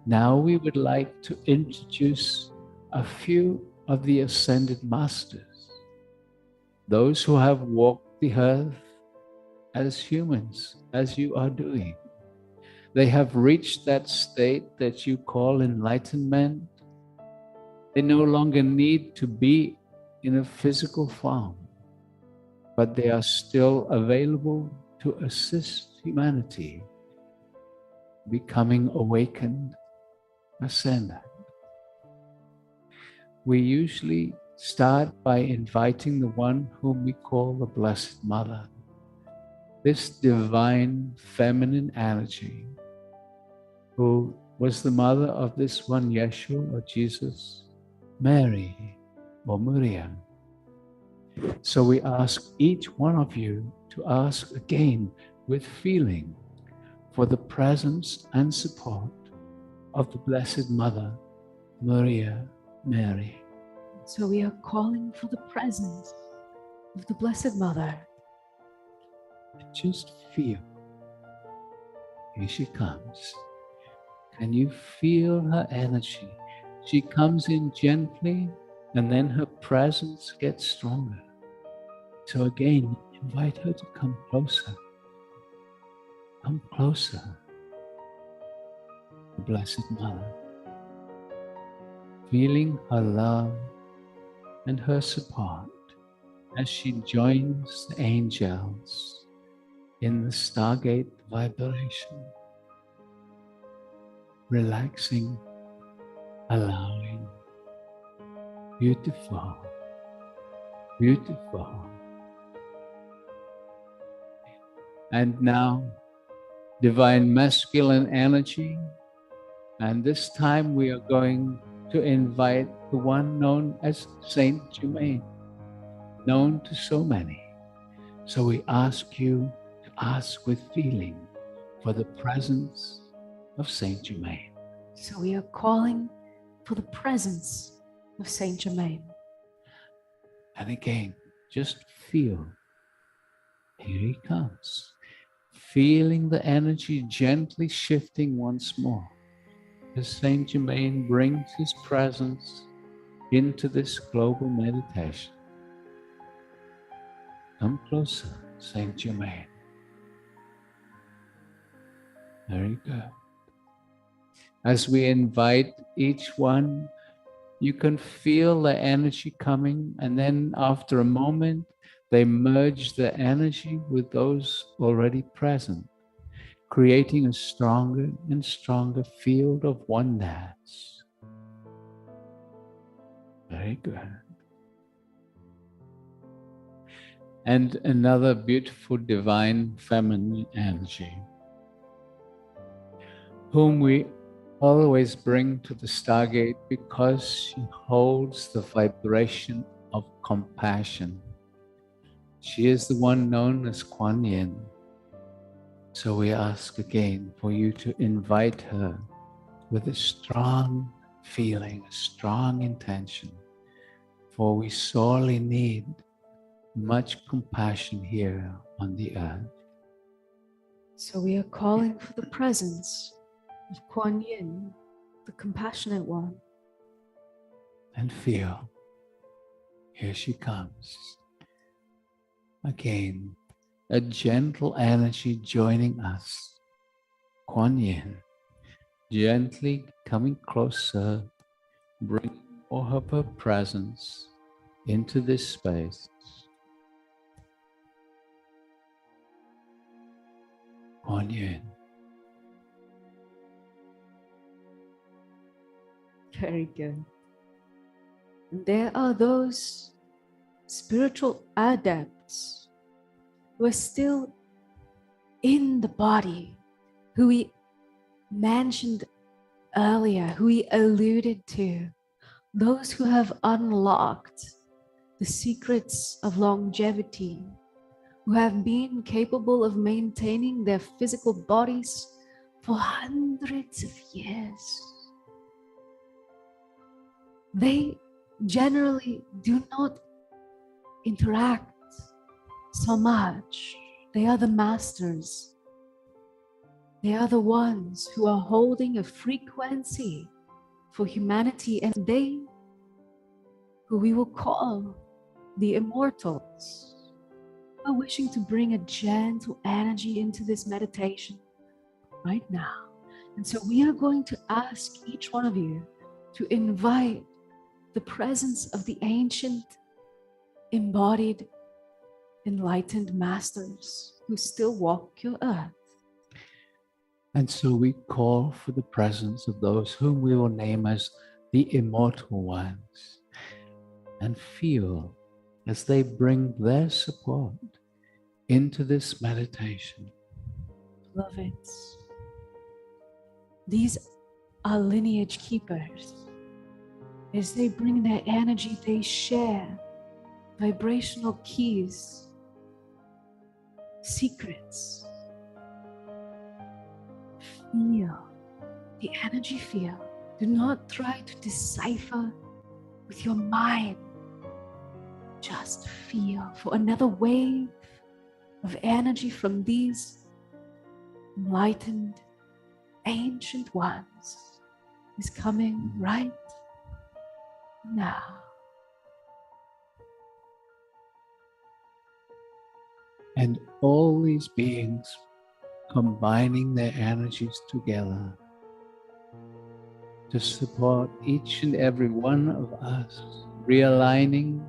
Now we would like to introduce a few of the Ascended Masters, those who have walked the earth as humans, as you are doing. They have reached that state that you call enlightenment. They no longer need to be in a physical form, but they are still available to assist humanity becoming awakened, ascended. We usually start by inviting the one whom we call the Blessed Mother, this divine feminine energy, who was the mother of this one Yeshua or Jesus, Mary or Miriam. So we ask each one of you to ask again with feeling for the presence and support of the Blessed Mother, Maria, Mary. So we are calling for the presence of the Blessed Mother. Just feel. Here she comes. Can you feel her energy? She comes in gently, and then her presence gets stronger. So again, invite her to come closer. Come closer. The Blessed Mother. Feeling her love and her support as she joins the angels in the Stargate vibration. Relaxing, allowing. Beautiful, beautiful. And now, divine masculine energy. And this time we are going to invite the one known as Saint Germain, known to so many. So we ask you to ask with feeling for the presence of Saint Germain. So we are calling for the presence of Saint Germain. And again, just feel. Here he comes. Feeling the energy gently shifting once more as Saint Germain brings his presence into this global meditation. Come closer, Saint Germain. Very good. As we invite each one, you can feel the energy coming, and then after a moment, they merge the energy with those already present, creating a stronger and stronger field of oneness. Very good. and another beautiful divine feminine energy, whom we always bring to the Stargate because she holds the vibration of compassion. She is the one known as Kuan Yin. So we ask again for you to invite her with a strong feeling, a strong intention, for we sorely need much compassion here on the earth. So we are calling for the presence of Kuan Yin, the compassionate one. And feel, here she comes. Again, a gentle energy joining us. Kuan Yin, gently coming closer, bringing more of her presence into this space. Kuan Yin. Very good. And there are those spiritual adepts who are still in the body, who we mentioned earlier, who we alluded to, those who have unlocked the secrets of longevity, who have been capable of maintaining their physical bodies for hundreds of years. They generally do not interact so much. They are the masters. They are the ones who are holding a frequency for humanity, and they, who we will call the immortals, are wishing to bring a gentle energy into this meditation right now. And so we are going to ask each one of you to invite the presence of the ancient, embodied, enlightened masters who still walk your earth. And so we call for the presence of those whom we will name as the immortal ones, and feel as they bring their support into this meditation. Beloveds, these are lineage keepers. As they bring their energy, they share vibrational keys, secrets. Feel the energy field. Do not try to decipher with your mind. Just feel for another wave of energy from these enlightened, ancient ones is coming right now. And all these beings combining their energies together to support each and every one of us, realigning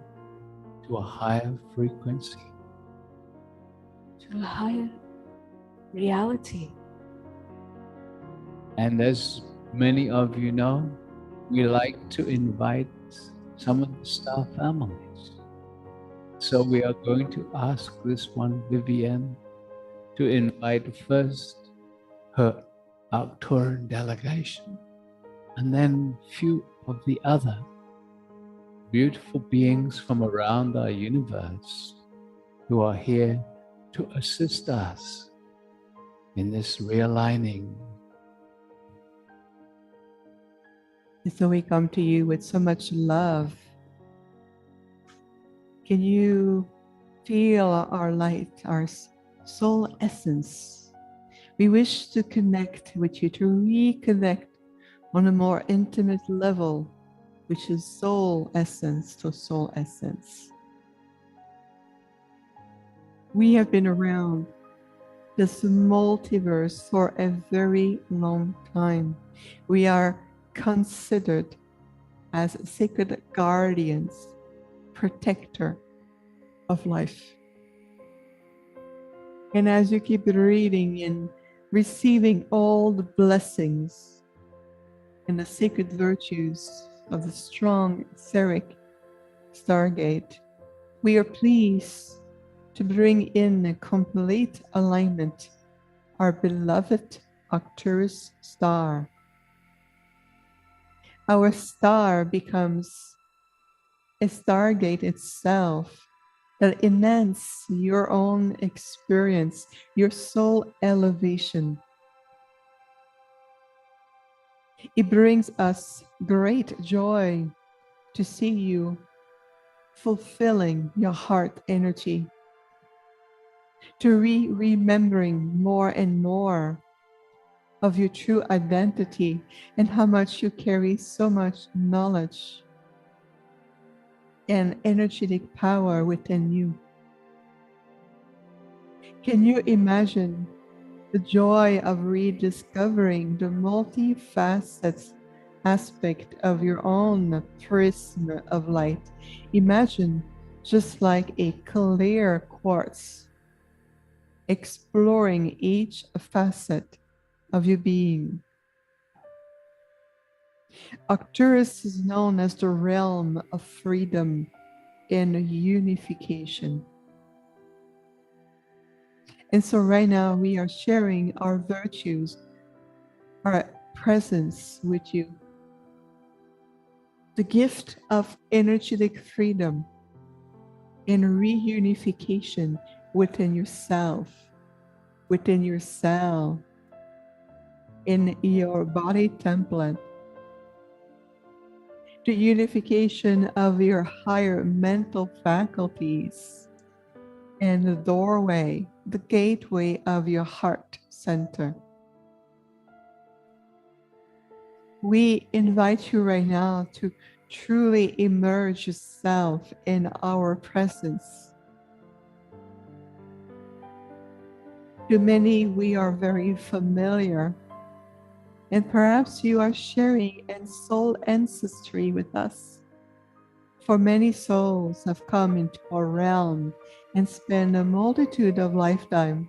to a higher frequency. To a higher reality. And as many of you know, we like to invite some of the star families. So we are going to ask this one, Vivienne, to invite first her Arcturian delegation, and then few of the other beautiful beings from around our universe who are here to assist us in this realigning. And so we come to you with so much love. Can you feel our light, our soul essence? We wish to connect with you, to reconnect on a more intimate level, which is soul essence to soul essence. We have been around this multiverse for a very long time. We are considered as sacred guardians, protector of life. And as you keep reading and receiving all the blessings and the sacred virtues of the strong etheric Stargate, we are pleased to bring in a complete alignment our beloved Arcturus star. Our star becomes a stargate itself that enhance your own experience, your soul elevation. It brings us great joy to see you fulfilling your heart energy, to remembering more and more of your true identity and how much you carry so much knowledge and energetic power within you. Can you imagine the joy of rediscovering the multifaceted aspect of your own prism of light? Imagine just like a clear quartz, exploring each facet of your being. Arcturus is known as the realm of freedom and unification. And so right now we are sharing our virtues, our presence with you. The gift of energetic freedom and reunification within yourself, within your cell, in your body template. The unification of your higher mental faculties and the doorway, the gateway of your heart center. We invite you right now to truly immerse yourself in our presence. To many, we are very familiar, and perhaps you are sharing a soul ancestry with us. For many souls have come into our realm and spent a multitude of lifetimes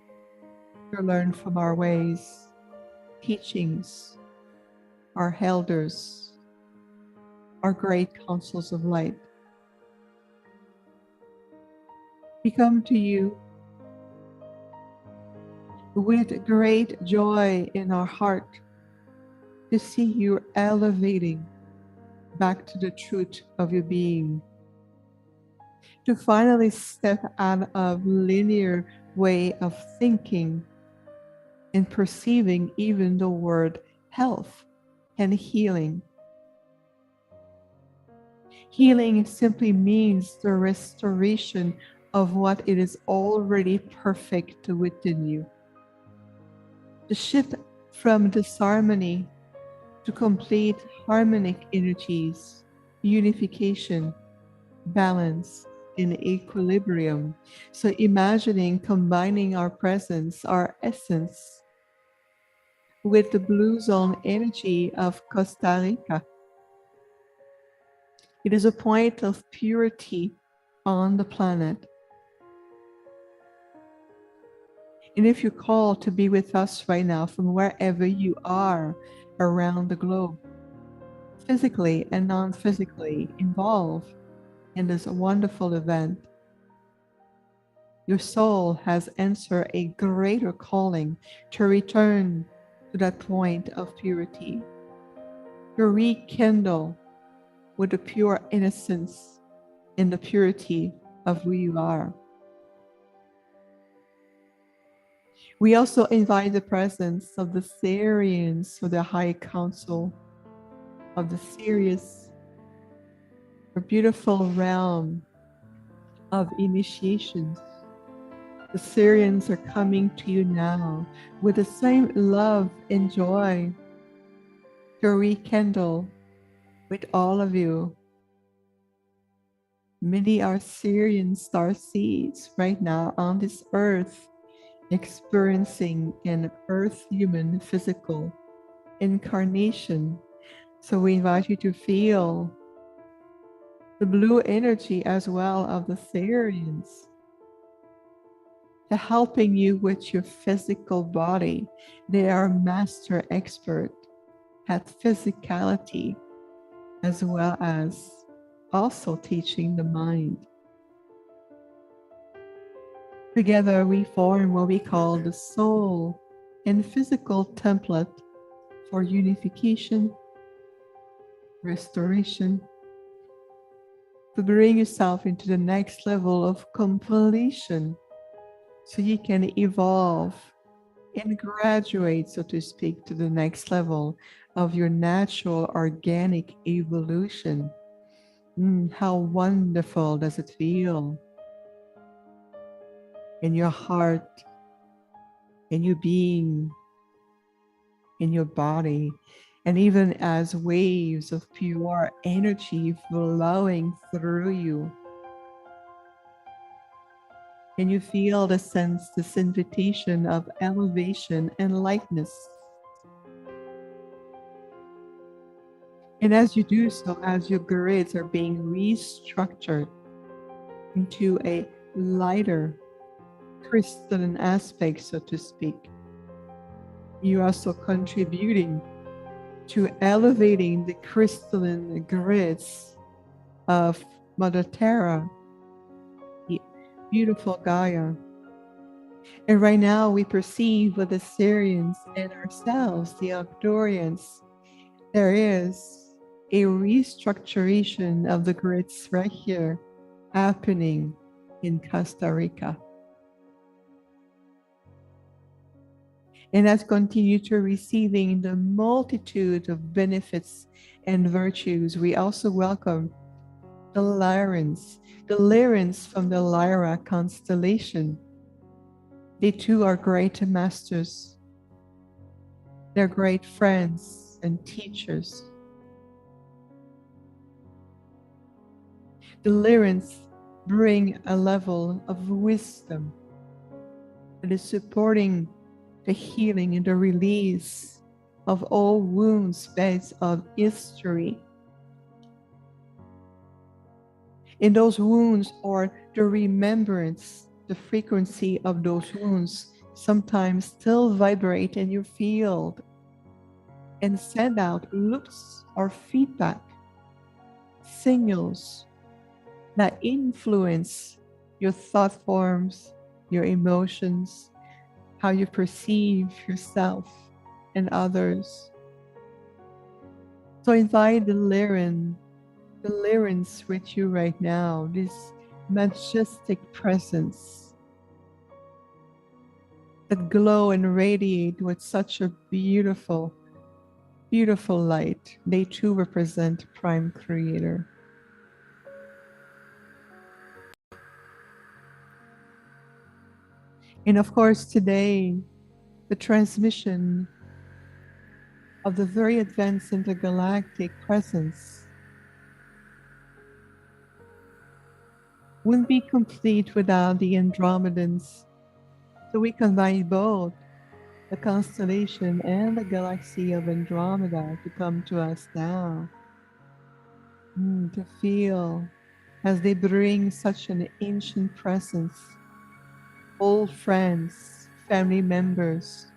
to learn from our ways, teachings, our elders, our great councils of light. We come to you with great joy in our heart to see you elevating back to the truth of your being, to finally step out of linear way of thinking and perceiving even the word health and healing. Healing simply means the restoration of what it is already perfect within you. The shift from disharmony to complete harmonic energies, unification, balance, and equilibrium. So imagining combining our presence, our essence, with the blue zone energy of Costa Rica. It is a point of purity on the planet. And if you call to be with us right now from wherever you are around the globe, physically and non-physically involved in this wonderful event, your soul has answered a greater calling to return to that point of purity, to rekindle with the pure innocence and the purity of who you are. We also invite the presence of the Sirians, or the High Council of the Sirius, a beautiful realm of initiations. The Sirians are coming to you now with the same love and joy to rekindle with all of you. Many are Sirian star seeds right now on this earth, experiencing an earth human physical incarnation. So we invite you to feel the blue energy as well of the Sirians. They're helping you with your physical body. They are master expert at physicality, as well as also teaching the mind. Together we form what we call the soul and physical template for unification, restoration, to bring yourself into the next level of completion so you can evolve and graduate, so to speak, to the next level of your natural organic evolution. How wonderful does it feel in your heart, in your being, in your body, and even as waves of pure energy flowing through you. Can you feel the sense, this invitation of elevation and lightness? And as you do so, as your grids are being restructured into a lighter crystalline aspect, so to speak, you are also contributing to elevating the crystalline grids of Mother Terra, the beautiful Gaia. And right now we perceive with the Syrians and ourselves, the Arcturians, there is a restructuration of the grids right here happening in Costa Rica. And as continue to receiving the multitude of benefits and virtues, we also welcome the Lyrans from the Lyra constellation. They too are great masters. They're great friends and teachers. The Lyrans bring a level of wisdom that is supporting the healing and the release of all wounds based on history. And those wounds, or the remembrance, the frequency of those wounds sometimes still vibrate in your field and send out loops or feedback, signals that influence your thought forms, your emotions, how you perceive yourself and others. So invite the Lyrans with you right now, this majestic presence that glow and radiate with such a beautiful, beautiful light. They too represent Prime Creator. And of course, today, the transmission of the very advanced intergalactic presence wouldn't be complete without the Andromedans. So we combine both the constellation and the galaxy of Andromeda to come to us now, to feel as they bring such an ancient presence, old friends, family members.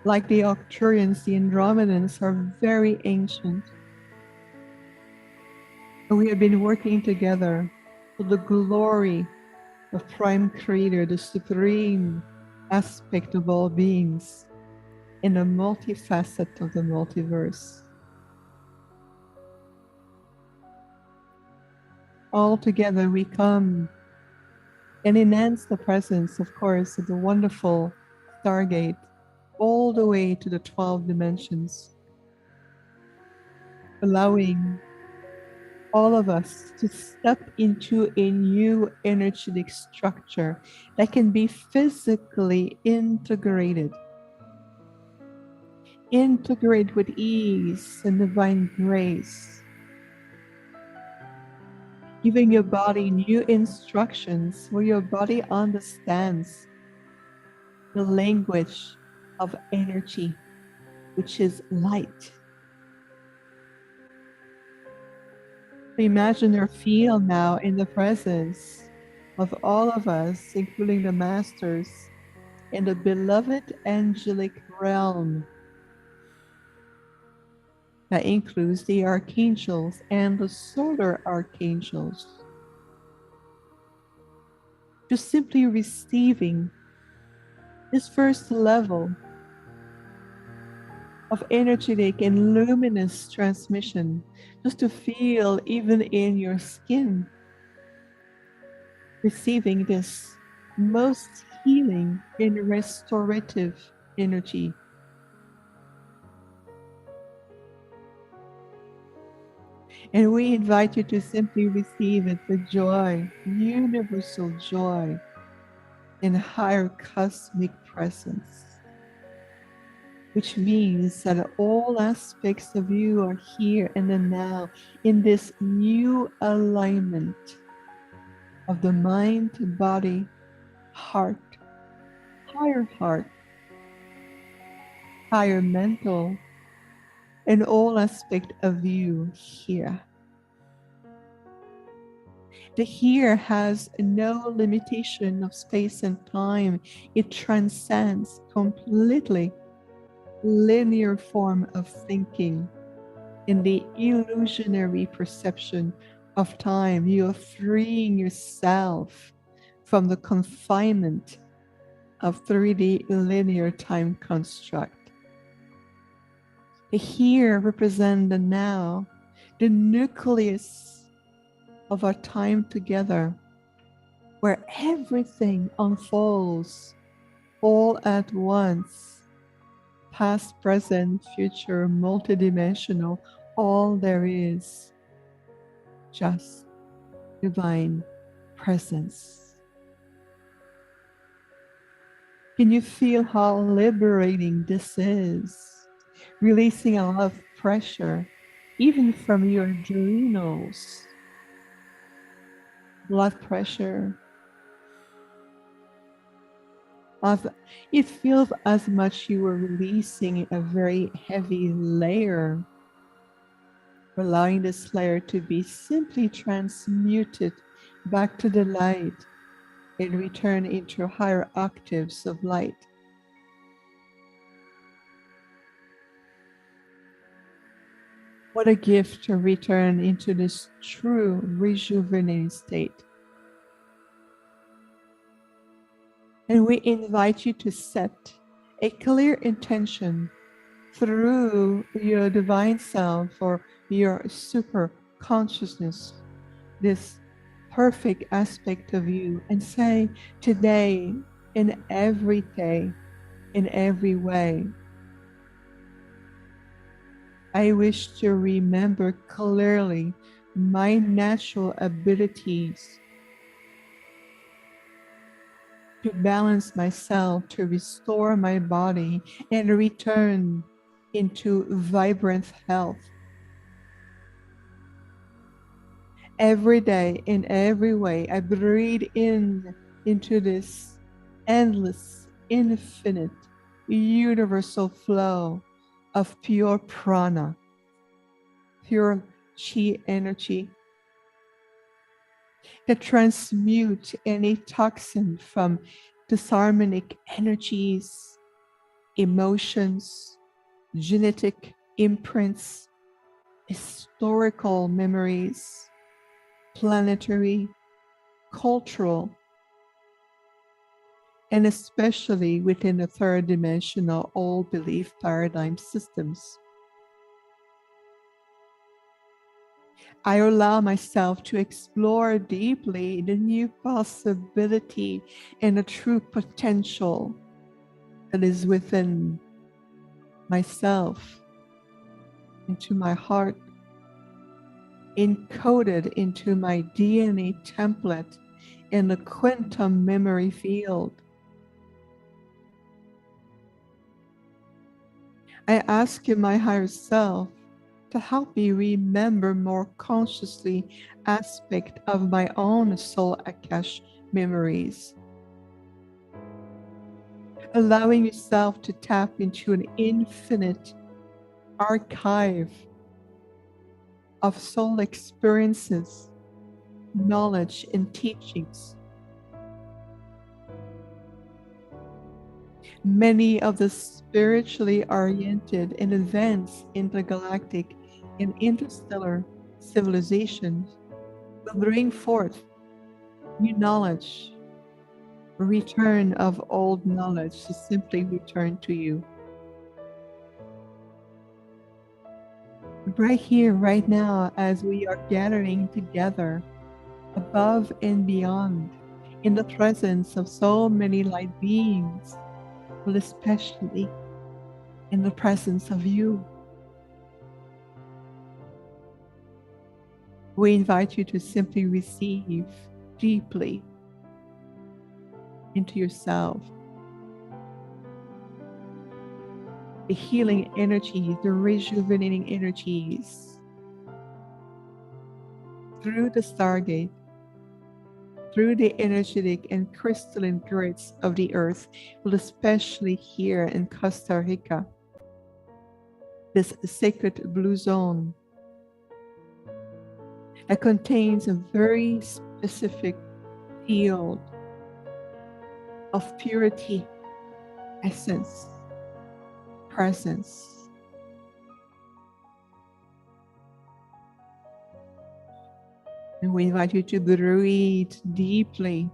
Like the Arcturians, the Andromedans are very ancient. And we have been working together for the glory of Prime Creator, the supreme aspect of all beings in the multifacet of the multiverse. All together we come and enhance the presence, of course, of the wonderful Stargate all the way to the 12 dimensions, allowing all of us to step into a new energetic structure that can be physically integrated with ease and divine grace, giving your body new instructions where your body understands the language of energy, which is light. Imagine or feel now in the presence of all of us, including the masters in the beloved angelic realm. That includes the archangels and the solar archangels. just simply receiving this first level of energetic and luminous transmission, just to feel even in your skin, receiving this most healing and restorative energy. And we invite you to simply receive it, the joy, universal joy in higher cosmic presence, which means that all aspects of you are here and the now in this new alignment of the mind, body, heart, higher mental, and all aspect of you here. The here has no limitation of space and time. It transcends completely linear form of thinking in the illusionary perception of time. You are freeing yourself from the confinement of 3D linear time construct. The here represent the now, the nucleus of our time together, where everything unfolds all at once, past, present, future, multidimensional, all there is, just divine presence. Can you feel how liberating this is? Releasing a lot of pressure, even from your adrenals, blood pressure. It feels as much you were releasing a very heavy layer, allowing this layer to be simply transmuted back to the light and return into higher octaves of light. What a gift to return into this true rejuvenated state. And we invite you to set a clear intention through your divine self or your super consciousness, this perfect aspect of you, and say, today, in every day, in every way, I wish to remember clearly my natural abilities to balance myself, to restore my body, and return into vibrant health. Every day, in every way, I breathe into this endless, infinite, universal flow of pure prana, pure chi energy that transmute any toxin from disharmonic energies, emotions, genetic imprints, historical memories, planetary, cultural, and especially within the third dimensional all belief paradigm systems. I allow myself to explore deeply the new possibility and the true potential that is within myself, into my heart, encoded into my DNA template in the quantum memory field. I ask you, my higher self, to help me remember more consciously aspect of my own soul Akash memories. Allowing yourself to tap into an infinite archive of soul experiences, knowledge, and teachings. Many of the spiritually oriented and advanced intergalactic and interstellar civilizations will bring forth new knowledge, return of old knowledge to simply return to you. Right here, right now, as we are gathering together, above and beyond, in the presence of so many light beings, but especially in the presence of you. We invite you to simply receive deeply into yourself the healing energies, the rejuvenating energies through the Stargate, through the energetic and crystalline grids of the earth, but especially here in Costa Rica, this sacred blue zone that contains a very specific field of purity, essence, presence. And we invite you to breathe deeply,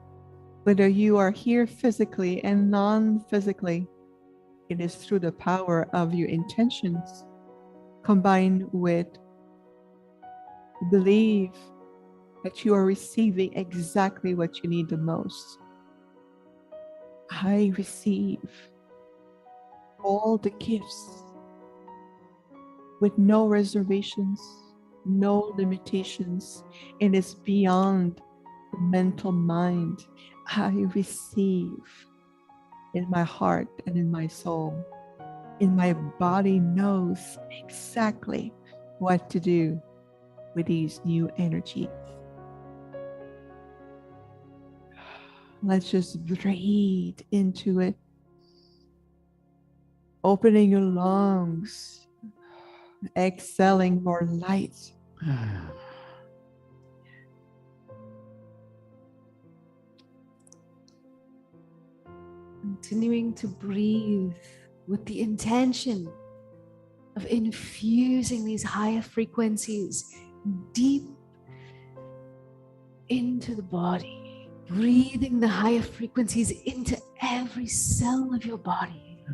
whether you are here physically and non-physically. It is through the power of your intentions, combined with belief that you are receiving exactly what you need the most. I receive all the gifts with no reservations, no limitations, and it's beyond the mental mind. I receive in my heart and in my soul. And my body knows exactly what to do with these new energies. Let's just breathe into it. Opening your lungs, exhaling more light. Continuing to breathe with the intention of infusing these higher frequencies deep into the body, breathing the higher frequencies into every cell of your body.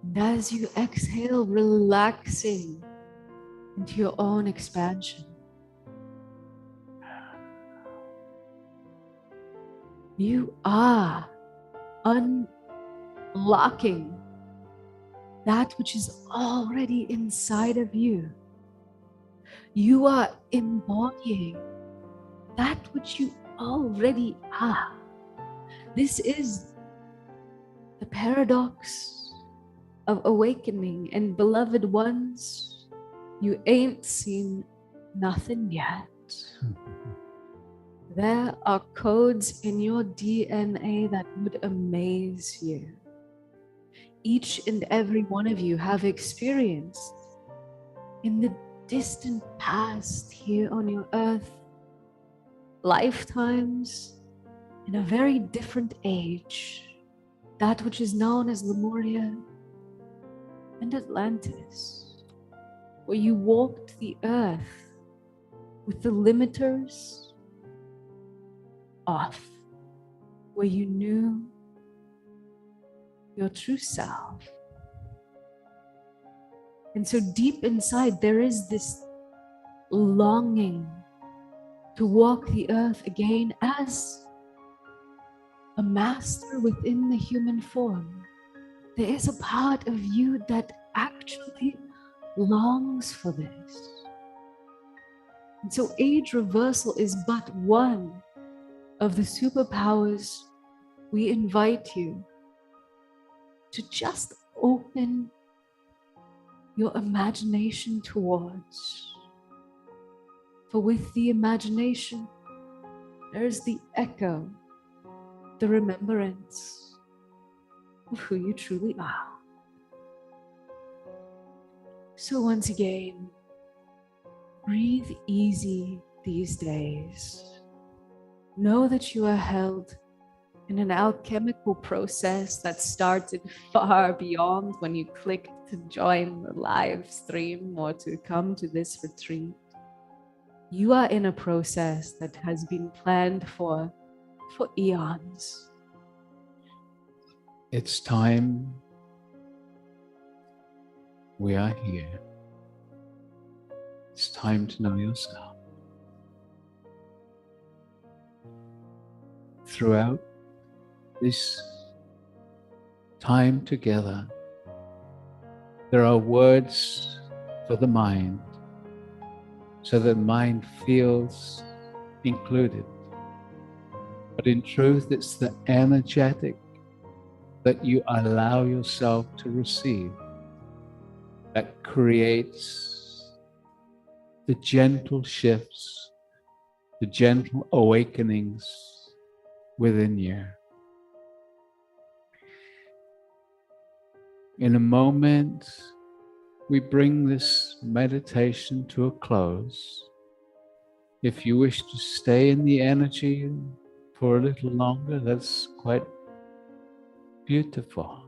And as you exhale, relaxing into your own expansion. You are unlocking that which is already inside of you. You are embodying that which you already are. This is the paradox of awakening, and beloved ones, you ain't seen nothing yet. There are codes in your DNA that would amaze you. Each and every one of you have experienced in the distant past here on your earth lifetimes in a very different age, that which is known as Lemuria and Atlantis, where you walked the earth with the limiters off, where you knew your true self. And so deep inside, there is this longing to walk the earth again as a master within the human form. There is a part of you that actually longs for this. And so age reversal is but one of the superpowers we invite you to just open your imagination towards. For with the imagination, there is the echo, the remembrance of who you truly are. So once again, breathe easy these days. Know that you are held in an alchemical process that started far beyond when you clicked to join the live stream or to come to this retreat. You are in a process that has been planned for eons. It's time. We are here. It's time to know yourself. Throughout this time together, there are words for the mind, so that mind feels included. But in truth, it's the energetic that you allow yourself to receive that creates the gentle shifts, the gentle awakenings within you. In a moment, we bring this meditation to a close. If you wish to stay in the energy for a little longer, that's quite beautiful.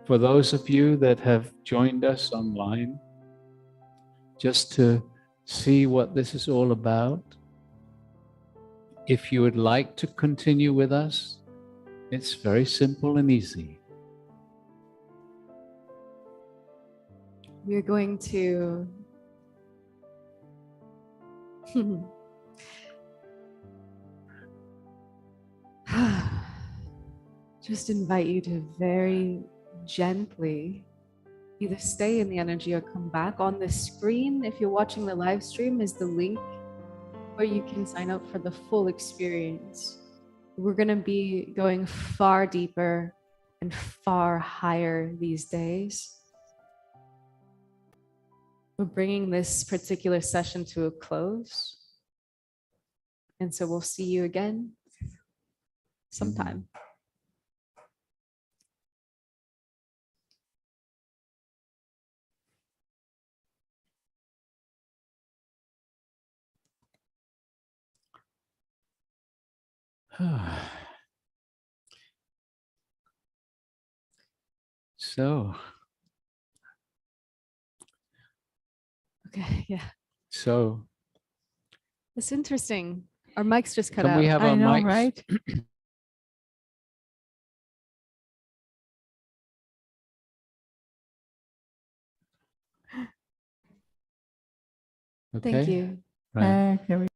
For those of you that have joined us online, just to see what this is all about, if you would like to continue with us, it's very simple and easy. We're going to just invite you to very gently either stay in the energy or come back. On the screen, if you're watching the live stream, is the link where you can sign up for the full experience. We're going to be going far deeper and far higher these days. We're bringing this particular session to a close. And so we'll see you again sometime. So, Okay, yeah. so It's interesting. Our mics just cut can out. we have I our know, mics? right? Okay. Thank you. Right. Here we